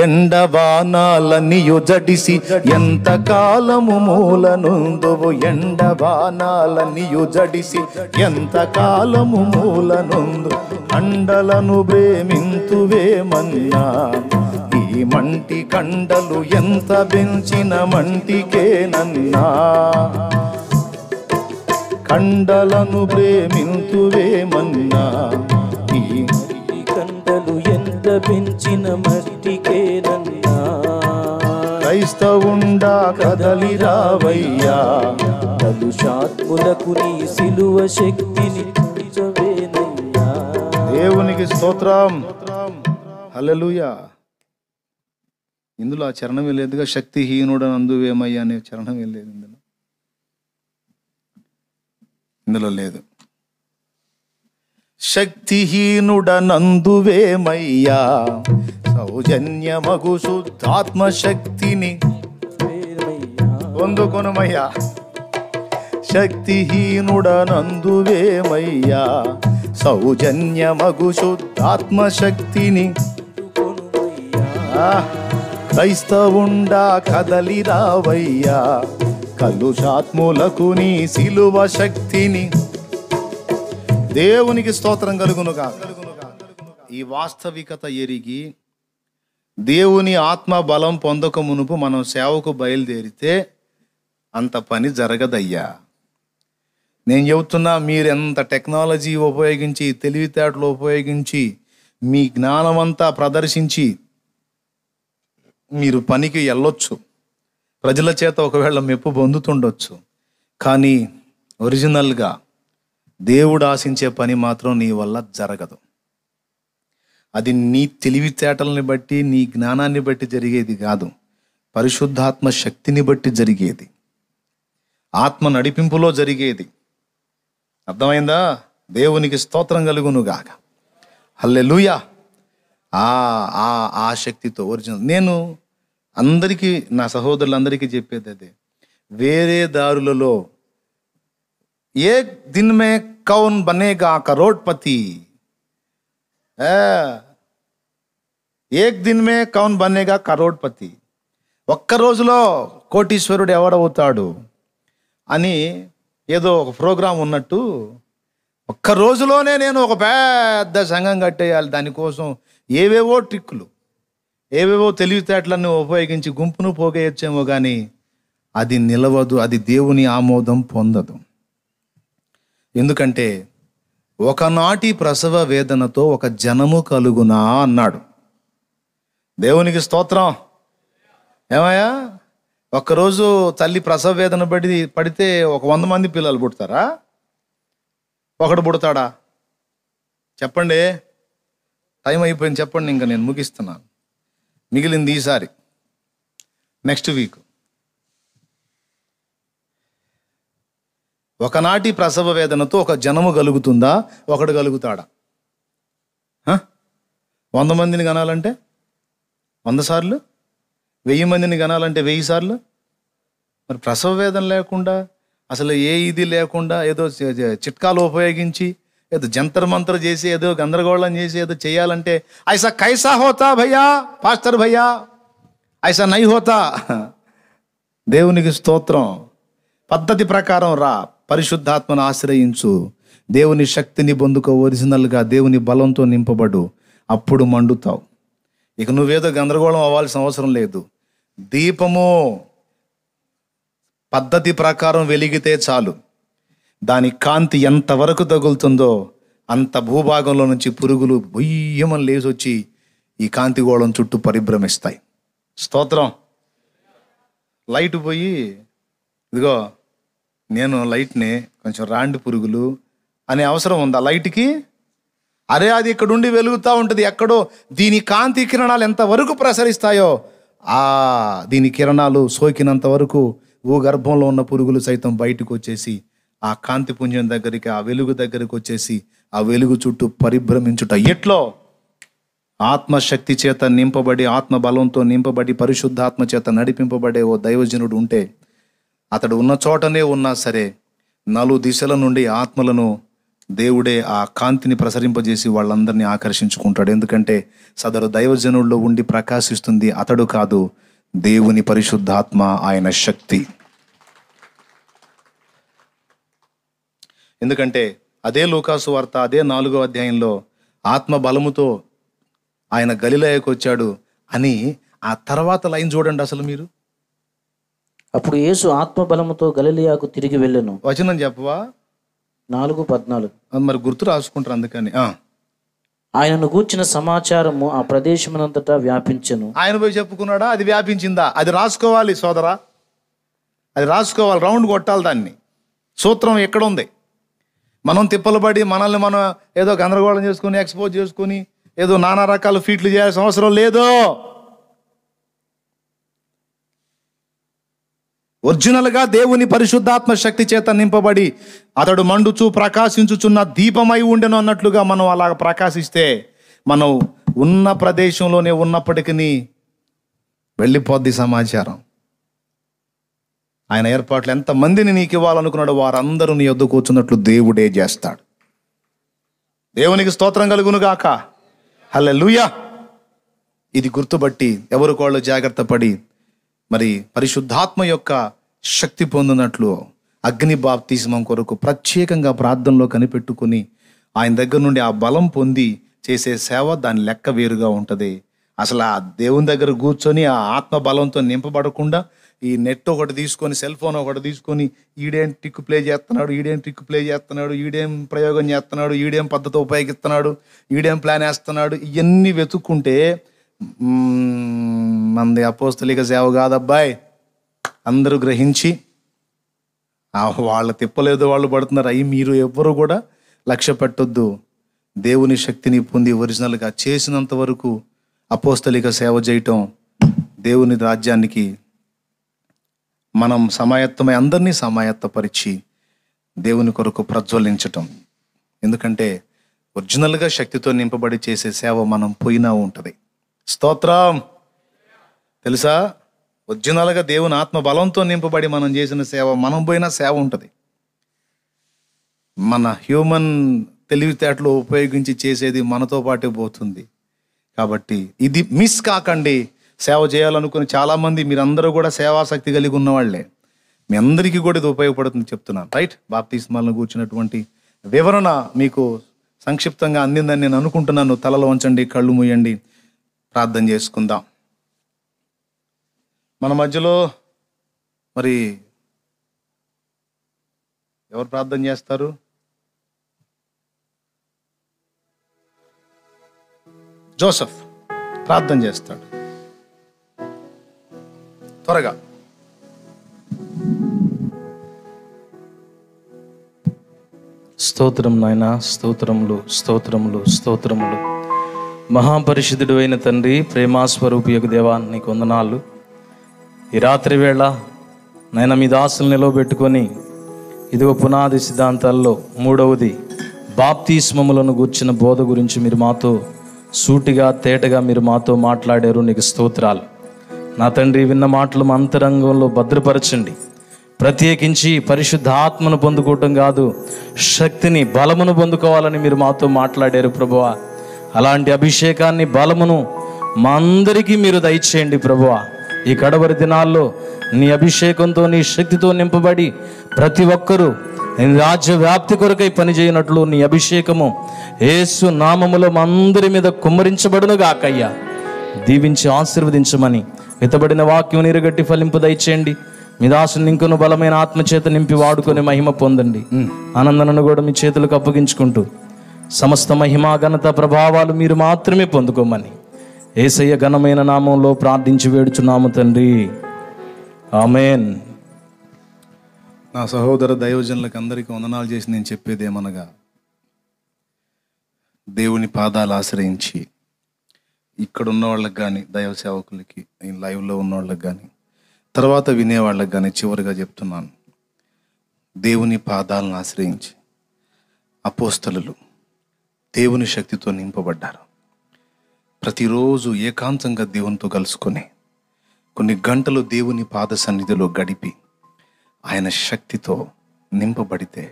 ఎండబాణాలనియు జడిసి ఎంత కాలము మూలనుందువు, ఎండబాణాలనియు జడిసి ఎంత కాలము మూలనుందు, కండలను ప్రేమింతువేమన్నా ఈ మంటి కండలు ఎంత పెంచిన మంటికేనన్నా, కండలను ప్రేమింతువేమన్నా ఈ కండలు ఎంత పెంచిన మట్టికేనన్నా, క్రైస్తవుండా కదలి రావయ్యా, కలుషాత్ములకు నీ సిలువ శక్తిని చూచవేనయ్యా. దేవునికి స్తోత్రం, హల్లెలూయా. ఇందులో ఆ చరణమే లేదుగా, శక్తిహీనుడనందువేమయ్యా అనే చరణమే లేదు ఇందులో లేదు. శక్తిహీనుడనందువేమయ్యా, సౌజన్యమగు శుద్ధాత్మ శక్తిని పొందుకొనుమయ్యా. శక్తిహీనుడనందువేమయ్యా, సౌజన్యమగు శుద్ధాత్మ శక్తిని, క్రైస్తవుండా కదలి రావయ్యా, కలుషాత్ములకు నీ సిలువ శక్తిని. దేవునికి స్తోత్రం కలుగునుగా. ఈ వాస్తవికత ఎరిగి దేవుని ఆత్మ బలం పొందక మునుపు మనం సేవకు బయలుదేరితే అంత పని జరగదయ్యా. నేను చెబుతున్నా, మీరెంత టెక్నాలజీ ఉపయోగించి, తెలివితేటలు ఉపయోగించి, మీ జ్ఞానమంతా ప్రదర్శించి మీరు పనికి వెళ్ళొచ్చు, ప్రజల చేత ఒకవేళ మెప్పు పొందుతుండొచ్చు, కానీ ఒరిజినల్గా దేవుడు ఆశించే పని మాత్రం నీ వల్ల జరగదు. అది నీ తెలివితేటల్ని బట్టి, నీ జ్ఞానాన్ని బట్టి జరిగేది కాదు, పరిశుద్ధాత్మ శక్తిని బట్టి జరిగేది, ఆత్మ నడిపింపులో జరిగేది. అర్థమైందా? దేవునికి స్తోత్రం కలుగునుగాక. హల్లెలూయా. ఆ శక్తితో ఒరిజినల్. నేను అందరికీ, నా సహోదరులందరికీ చెప్పేది అదే, వేరే దారులలో एक दिन में कौन बनेगा करोड़पति, एक दिन में कौन बनेगा करोड़पति, ఒక్క రోజులో కోటీశ్వరుడు ఎవడవుతాడు అని ఏదో ఒక ప్రోగ్రాం ఉన్నట్టు, ఒక్క రోజులోనే నేను ఒక పెద్ద సంఘం కట్టేయాలి, దానికోసం ఏవేవో ట్రిక్కులు, ఏవేవో తెలివితేటలను ఉపయోగించి గుంపును పోగేయచ్చేమో కానీ అది నిలవదు, అది దేవుని ఆమోదం పొందదు. ఎందుకంటే ఒకనాటి ప్రసవ వేదనతో ఒక జనము కలుగునా అన్నాడు. దేవునికి స్తోత్రం. ఏమయ్యా, ఒక్కరోజు తల్లి ప్రసవ వేదన పడితే ఒక 100 మంది పిల్లలు పుడతారా? ఒకడు పుడతాడా? చెప్పండి. టైం అయిపోయింది, చెప్పండి. ఇంకా నేను ముగిస్తున్నాను. మిగిలింది ఈసారి, నెక్స్ట్ వీక్. ఒకనాటి ప్రసవ వేదనతో ఒక జనము కలుగుతుందా? ఒకడు కలుగుతాడా? 100 మందిని కనాలంటే 100 సార్లు, 1000 మందిని కనాలంటే 1000 సార్లు. మరి ప్రసవ వేదన లేకుండా, అసలు ఏ ఇది లేకుండా, ఏదో చిట్కాలు ఉపయోగించి, ఏదో జంతర్ మంతర్ చేసి, ఏదో గందరగోళం చేసి ఏదో చేయాలంటే ఐసా కైసా హోతా భయ్యా పాస్టర్ భయ్యా, ఐసా నై హోతా. దేవునికి స్తోత్రం. పద్ధతి ప్రకారం రా, పరిశుద్ధాత్మను ఆశ్రయించు, దేవుని శక్తిని పొందుకో, ఒరిజినల్గా దేవుని బలంతో నింపబడు, అప్పుడు మండుతావు. ఇక నువ్వేదో గందరగోళం అవ్వాల్సిన అవసరం లేదు. దీపము పద్ధతి ప్రకారం వెలిగితే చాలు, దాని కాంతి ఎంతవరకు తగులుతుందో అంత భూభాగంలో నుంచి పురుగులు బొయ్యమని లేచొచ్చి ఈ కాంతి గోళం చుట్టూ పరిభ్రమిస్తాయి. స్తోత్రం. లైట్ పోయి, ఇదిగో నేను లైట్ని కొంచెం రాండి పురుగులు అనే అవసరం ఉందా లైట్కి? అరే, అది ఇక్కడుండి వెలుగుతూ ఉంటుంది ఎక్కడో. దీని కాంతి కిరణాలు ఎంతవరకు ప్రసరిస్తాయో దీని కిరణాలు సోకినంత వరకు భూగర్భంలో ఉన్న పురుగులు సైతం బయటకు వచ్చేసి ఆ కాంతి పుంజం దగ్గరికి, ఆ వెలుగు దగ్గరికి వచ్చేసి ఆ వెలుగు చుట్టూ పరిభ్రమించుట. ఎట్లో ఆత్మశక్తి చేత నింపబడి, ఆత్మ బలంతో నింపబడి, పరిశుద్ధాత్మ చేత నడిపింపబడే ఓ దైవజనుడు ఉంటే, అతడు ఉన్న చోటనే ఉన్నా సరే 4 దిశల నుండి ఆత్మలను దేవుడే ఆ కాంతిని ప్రసరింపజేసి వాళ్ళందరినీ ఆకర్షించుకుంటాడు. ఎందుకంటే సదరు దైవజనుల్లో ఉండి ప్రకాశిస్తుంది అతడు కాదు, దేవుని పరిశుద్ధాత్మ, ఆయన శక్తి. ఎందుకంటే అదే లూకాసు వార్త అదే 4వ అధ్యాయంలో ఆత్మ బలముతో ఆయన గలిలయకు వచ్చాడు అని ఆ తర్వాత లైన్ చూడండి అసలు మీరు. అప్పుడు యేసు ఆత్మ బలముతో గలిలయకు తిరిగి వెళ్ళెను. వచనం చెప్పవా? 4:14. మరి గుర్తు రాసుకుంటారు అందుకని. ఆయనను గూర్చిన సమాచారము ఆ ప్రదేశమునంతటా వ్యాపించెను. ఆయన పోయి చెప్పుకున్నాడా? అది వ్యాపించిందా? అది రాసుకోవాలి సోదరా, అది రాసుకోవాలి, రౌండ్ కొట్టాలి దాన్ని. సూత్రం ఎక్కడుంది? మనం తిప్పలు పడి మనల్ని మనం ఏదో గందరగోళం చేసుకుని ఎక్స్పోజ్ చేసుకుని ఏదో నానా రకాల ఫీట్లు చేయాల్సిన అవసరం లేదు. ఒరిజినల్గా దేవుని పరిశుద్ధాత్మ శక్తి చేత నింపబడి అతడు మండుచు ప్రకాశించుచున్న దీపమై ఉండెను అన్నట్లుగా మనం అలా ప్రకాశిస్తే మనం ఉన్న ప్రదేశంలోనే ఉన్నప్పటికీ వెళ్ళిపోద్ది సమాచారం. ఆయన ఏర్పాట్లు ఎంతమందిని నీకు ఇవ్వాలనుకున్నాడు వారందరూ నీ యొద్ద కూర్చున్నట్లు దేవుడే చేస్తాడు. దేవునికి స్తోత్రం కలుగును గాక. హల్లెలూయా. ఇది గుర్తుబట్టి ఎవరికోళ్ళు జాగ్రత్త పడి మరి పరిశుద్ధాత్మ యొక్క శక్తి పొందినట్లు అగ్ని బాప్తిస్మం కొరకు ప్రత్యేకంగా ప్రార్థనలో కనిపెట్టుకుని ఆయన దగ్గర నుండి ఆ బలం పొంది చేసే సేవ దాని లెక్క వేరుగా ఉంటుంది. అసలు ఆ దేవుని దగ్గర కూర్చొని ఆ ఆత్మ బలంతో నింపబడకుండా ఈ నెట్ ఒకటి తీసుకొని సెల్ ఫోన్ ఒకటి తీసుకొని ఈడేం ట్రిక్ ప్లే చేస్తున్నాడు, ఈడేం ప్రయోగం చేస్తున్నాడు, ఈడేం పద్ధతి ఉపయోగిస్తున్నాడు, ఈడేం ప్లాన్ వేస్తున్నాడు, ఇవన్నీ వెతుక్కుంటే మనది అపోస్తలిక సేవ కాదబ్బాయ్. అందరూ గ్రహించి వాళ్ళ తిప్పలేదో వాళ్ళు పడుతున్నారు. అవి మీరు ఎవ్వరూ కూడా లక్ష్య పెట్టొద్దు. దేవుని శక్తిని పొంది ఒరిజినల్గా చేసినంత వరకు అపోస్తలిక సేవ చేయటం, దేవుని రాజ్యానికి మనం సమాయత్తమై అందరినీ సమాయత్తపరిచి దేవుని కొరకు ప్రజ్వలించటం. ఎందుకంటే ఒరిజినల్గా శక్తితో నింపబడి చేసే సేవ మనం పోయినా ఉంటుంది. స్తోత్రం. తెలుసా, ఒరిజినల్గా దేవుని ఆత్మ బలంతో నింపబడి మనం చేసిన సేవ మనం పోయినా సేవ ఉంటుంది. మన హ్యూమన్ తెలివితేటలు ఉపయోగించి చేసేది మనతో పాటే పోతుంది. కాబట్టి ఇది మిస్ కాకండి. సేవ చేయాలనుకుని చాలామంది మీరందరూ కూడా సేవాశక్తి కలిగి ఉన్నవాళ్లే. మీ అందరికీ కూడా ఇది ఉపయోగపడుతుంది చెప్తున్నాను. రైట్. బాప్తిస్మాలను కూర్చున్నటువంటి వివరణ మీకు సంక్షిప్తంగా అందిందని నేను అనుకుంటున్నాను. తలలో ఉంచండి, కళ్ళు మూయండి, ప్రార్థన చేసుకుందాం. మన మధ్యలో మరి ఎవరు ప్రార్థన చేస్తారు? జోసెఫ్ ప్రార్థన చేస్తాడు. త్వరగా. స్తోత్రం నాయన, స్తోత్రములు స్తోత్రములు స్తోత్రములు. మహాపరిశుద్ధుడు అయిన తండ్రి, ప్రేమాస్వరూపి యొక్క దేవా, నీకు వందనాలు. ఈ రాత్రి వేళ నాయన మీ దాసులు నిలవబెట్టుకొని ఇదిగో పునాది సిద్ధాంతాల్లో 3వది బాప్తిస్మములను గూర్చిన బోధ గురించి మీరు మాతో సూటిగా తేటగా మీరు మాతో మాట్లాడారు. నీకు స్తోత్రాలు. నా తండ్రి, విన్న మాటలు మా అంతరంగంలో భద్రపరచండి. ప్రత్యేకించి పరిశుద్ధ ఆత్మను పొందుకోవటం కాదు, శక్తిని బలమును పొందుకోవాలని మీరు మాతో మాట్లాడారు ప్రభువా. అలాంటి అభిషేకాన్ని బలమును మా అందరికీ మీరు దయచేయండి ప్రభువా. ఈ కడవరి దినాల్లో నీ అభిషేకంతో నీ శక్తితో నింపబడి ప్రతి ఒక్కరూ నీ రాజ్య వ్యాప్తి కొరకై పనిచేయనట్లు నీ అభిషేకము యేసు నామములో మా అందరి మీద కుమ్మరించబడును గాకయ్యా. దీవించి ఆశీర్వదించమని ఎత్తబడిన వాక్యం నీరుగట్టి ఫలింపు దయచేయండి. మీ దాసుని ఇంకొను బలమైన ఆత్మచేత నింపి వాడుకొని మహిమ పొందండి. ఆనందనను కూడా మీ చేతులకు అప్పగించుకుంటూ సమస్త మహిమా ఘనత ప్రభావాలు మీరు మాత్రమే పొందుకోమని యేసయ్య ఘనమైన నామంలో ప్రార్థించి వేడుచున్నాము తండ్రి. ఆమేన్. నా సహోదర దైవజనులకు అందరికీ వందనాలు చేసి నేను చెప్పేది ఏమనగా, దేవుని పాదాలు ఆశ్రయించి ఇక్కడ ఉన్న వాళ్ళకి కానీ, దైవ సేవకులకి, లైవ్లో ఉన్న వాళ్ళకి కానీ, తర్వాత వినేవాళ్ళకి కానీ చివరిగా చెప్తున్నాను, దేవుని పాదాలను ఆశ్రయించి అపోస్తలులు దేవుని శక్తితో నింపబడ్డారు. ప్రతిరోజు ఏకాంతంగా దేవునితో కలుసుకొని కొన్ని గంటలు దేవుని పాద సన్నిధిలో గడిపి ఆయన శక్తితో నింపబడితే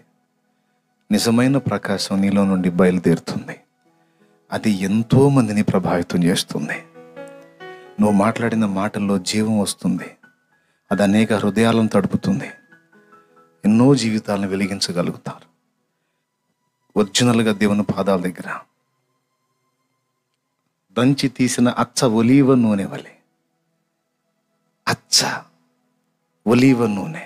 నిజమైన ప్రకాశం నీలో నుండి బయలుదేరుతుంది. అది ఎంతో మందిని ప్రభావితం చేస్తుంది. నువ్వు మాట్లాడిన మాటల్లో జీవం వస్తుంది. అది అనేక హృదయాలను తడుపుతుంది. ఎన్నో జీవితాలను వెలిగించగలుగుతారు. ఒరిజినల్గా దేవుని పాదాల దగ్గర దంచి తీసిన అచ్చ ఒలీవ నూనె వలె, అచ్చ ఒలీవ నూనె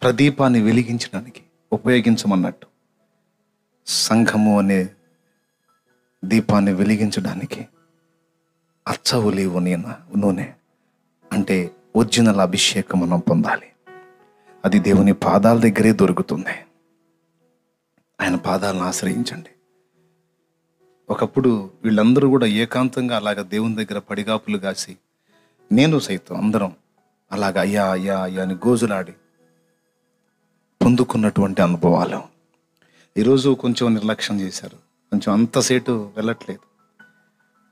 ప్రదీపాన్ని వెలిగించడానికి ఉపయోగించమన్నట్టు, సంఘము అనే దీపాన్ని వెలిగించడానికి అచ్చ ఒలీవ నూనె అంటే ఒరిజినల్ అభిషేకం మనం పొందాలి. అది దేవుని పాదాల దగ్గరే దొరుకుతుంది. ఆయన పాదాలను ఆశ్రయించండి. ఒకప్పుడు వీళ్ళందరూ కూడా ఏకాంతంగా అలాగ దేవుని దగ్గర పడిగాపులు కాసి, నేను సైతం అందరం అలాగ అయ్యా అయ్యా అయ్యా అని గోజులాడి పొందుకున్నటువంటి అనుభవాలు ఈరోజు కొంచెం నిర్లక్ష్యం చేశారు. కొంచెం అంతసేటు వెళ్ళట్లేదు.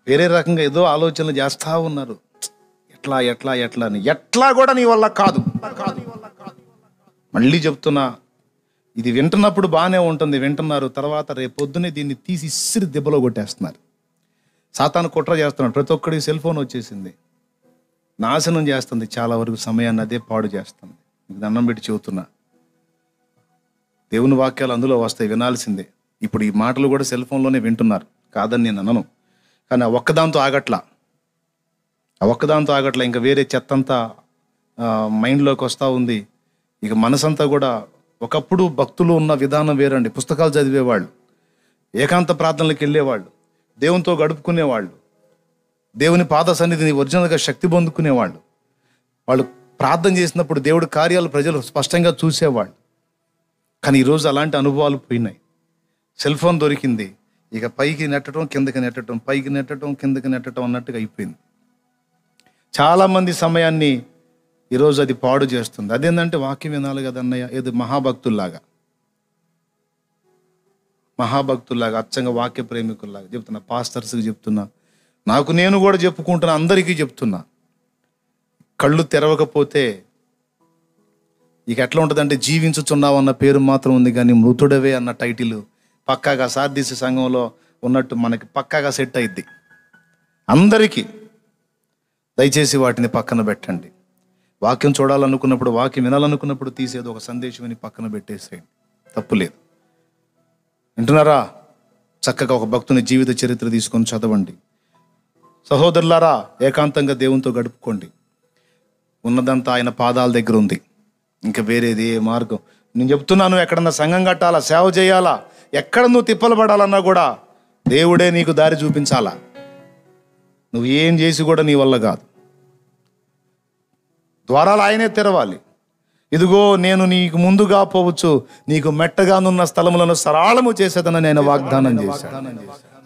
వేరే రకంగా ఏదో ఆలోచనలు చేస్తూ ఉన్నారు. ఎట్లా ఎట్లా ఎట్లా అని. ఎట్లా కూడా నీ వల్ల కాదు. మళ్ళీ చెప్తున్నా, ఇది వింటున్నప్పుడు బాగానే ఉంటుంది, వింటున్నారు. తర్వాత రేపు పొద్దునే దీన్ని తీసి ఇసిరి దెబ్బలో కొట్టేస్తున్నారు. సాతాను కుట్ర చేస్తున్నాడు. ప్రతి ఒక్కడికి సెల్ ఫోన్ వచ్చేసింది, నాశనం చేస్తుంది. చాలా వరకు సమయాన్ని అదే పాడు చేస్తుంది. మీకు దండం పెట్టి చెబుతున్నా, దేవుని వాక్యాలు అందులో వస్తాయి, వినాల్సిందే. ఇప్పుడు ఈ మాటలు కూడా సెల్ ఫోన్లోనే వింటున్నారు, కాదని నేను అనను. కానీ ఆ ఒక్కదాంతో ఆగట్లా. ఇంకా వేరే చెత్తంతా మైండ్లోకి వస్తూ ఉంది. ఇక మనసంతా కూడా, ఒకప్పుడు భక్తులు ఉన్న విధానం వేరండి. పుస్తకాలు చదివేవాళ్ళు, ఏకాంత ప్రార్థనలకు వెళ్ళేవాళ్ళు, దేవునితో గడుపుకునేవాళ్ళు, దేవుని పాద సన్నిధిని ఒరిజినల్గా శక్తి పొందుకునేవాళ్ళు. వాళ్ళు ప్రార్థన చేసినప్పుడు దేవుడి కార్యాలు ప్రజలు స్పష్టంగా చూసేవాళ్ళు. కానీ ఈరోజు అలాంటి అనుభవాలు పోయినాయి. సెల్ ఫోన్ దొరికింది, ఇక పైకి నెట్టడం, కిందకి నెట్టడం, పైకి నెట్టడం, కిందకి నెట్టడం అన్నట్టుగా అయిపోయింది. చాలామంది సమయాన్ని ఈరోజు అది పాడు చేస్తుంది. అదేంటంటే వాక్యం వినాలి కదన్నయ్య, ఏదో మహాభక్తుల్లాగా అచ్చంగా వాక్య ప్రేమికుల్లాగా చెప్తున్నా. పాస్టర్స్కి చెప్తున్నా, నాకు నేను కూడా చెప్పుకుంటున్నా, అందరికీ చెప్తున్నా. కళ్ళు తెరవకపోతే ఇక ఎట్లా ఉంటుందంటే, జీవించుచున్నావు అన్న పేరు మాత్రం ఉంది కానీ మృతుడవే అన్న టైటిల్ పక్కాగా సార్దీసి సంఘంలో ఉన్నట్టు మనకి పక్కాగా సెట్ అయింది. అందరికీ దయచేసి వాటిని పక్కన పెట్టండి. వాక్యం చూడాలనుకున్నప్పుడు, వాక్యం వినాలనుకున్నప్పుడు తీసేది ఒక సందేశం అని పక్కన పెట్టేసేయండి, తప్పులేదు. వింటున్నారా? చక్కగా ఒక భక్తుని జీవిత చరిత్ర తీసుకొని చదవండి. సహోదరులారా, ఏకాంతంగా దేవునితో గడుపుకోండి. ఉన్నదంతా ఆయన పాదాల దగ్గర ఉంది. ఇంకా వేరేది ఏ మార్గం? నేను చెప్తున్నాను, ఎక్కడన్నా సంఘం కట్టాలా, సేవ చేయాలా, ఎక్కడ నువ్వు తిప్పలు పడాలన్నా కూడా దేవుడే నీకు దారి చూపించాలా. నువ్వు ఏం చేసి కూడా నీ వల్ల కాదు. ద్వారాలు ఆయనే తెరవాలి. ఇదిగో నేను నీకు ముందుగా పోవచ్చు, నీకు మెట్టగానున్న స్థలములను సరళము చేసేదనని ఆయన వాగ్దానం చేశాడు.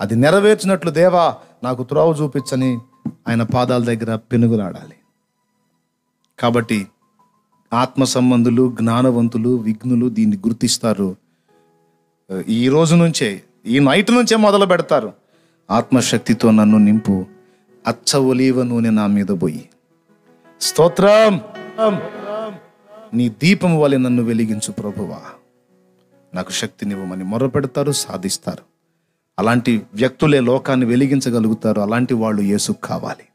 అది నెరవేర్చినట్లు, దేవా నాకు త్రోవ చూపించని ఆయన పాదాల దగ్గర పెనుగులాడాలి. కాబట్టి ఆత్మ సంబంధులు, జ్ఞానవంతులు, విఘ్నులు దీన్ని గుర్తిస్తారు. ఈ రోజు నుంచే, ఈ నైట్ నుంచే మొదలు పెడతారు. ఆత్మశక్తితో నన్ను నింపు, అచ్చ ఒలీవ నూనె నా మీద పోయి, స్తోత్రం, నీ దీపము వలె నన్ను వెలిగించు ప్రభువా, నాకు శక్తినివ్వమని మొరపెడతారు, సాధిస్తారు. అలాంటి వ్యక్తులే లోకాన్ని వెలిగించగలుగుతారు. అలాంటి వాళ్ళు యేసుకు కావాలి.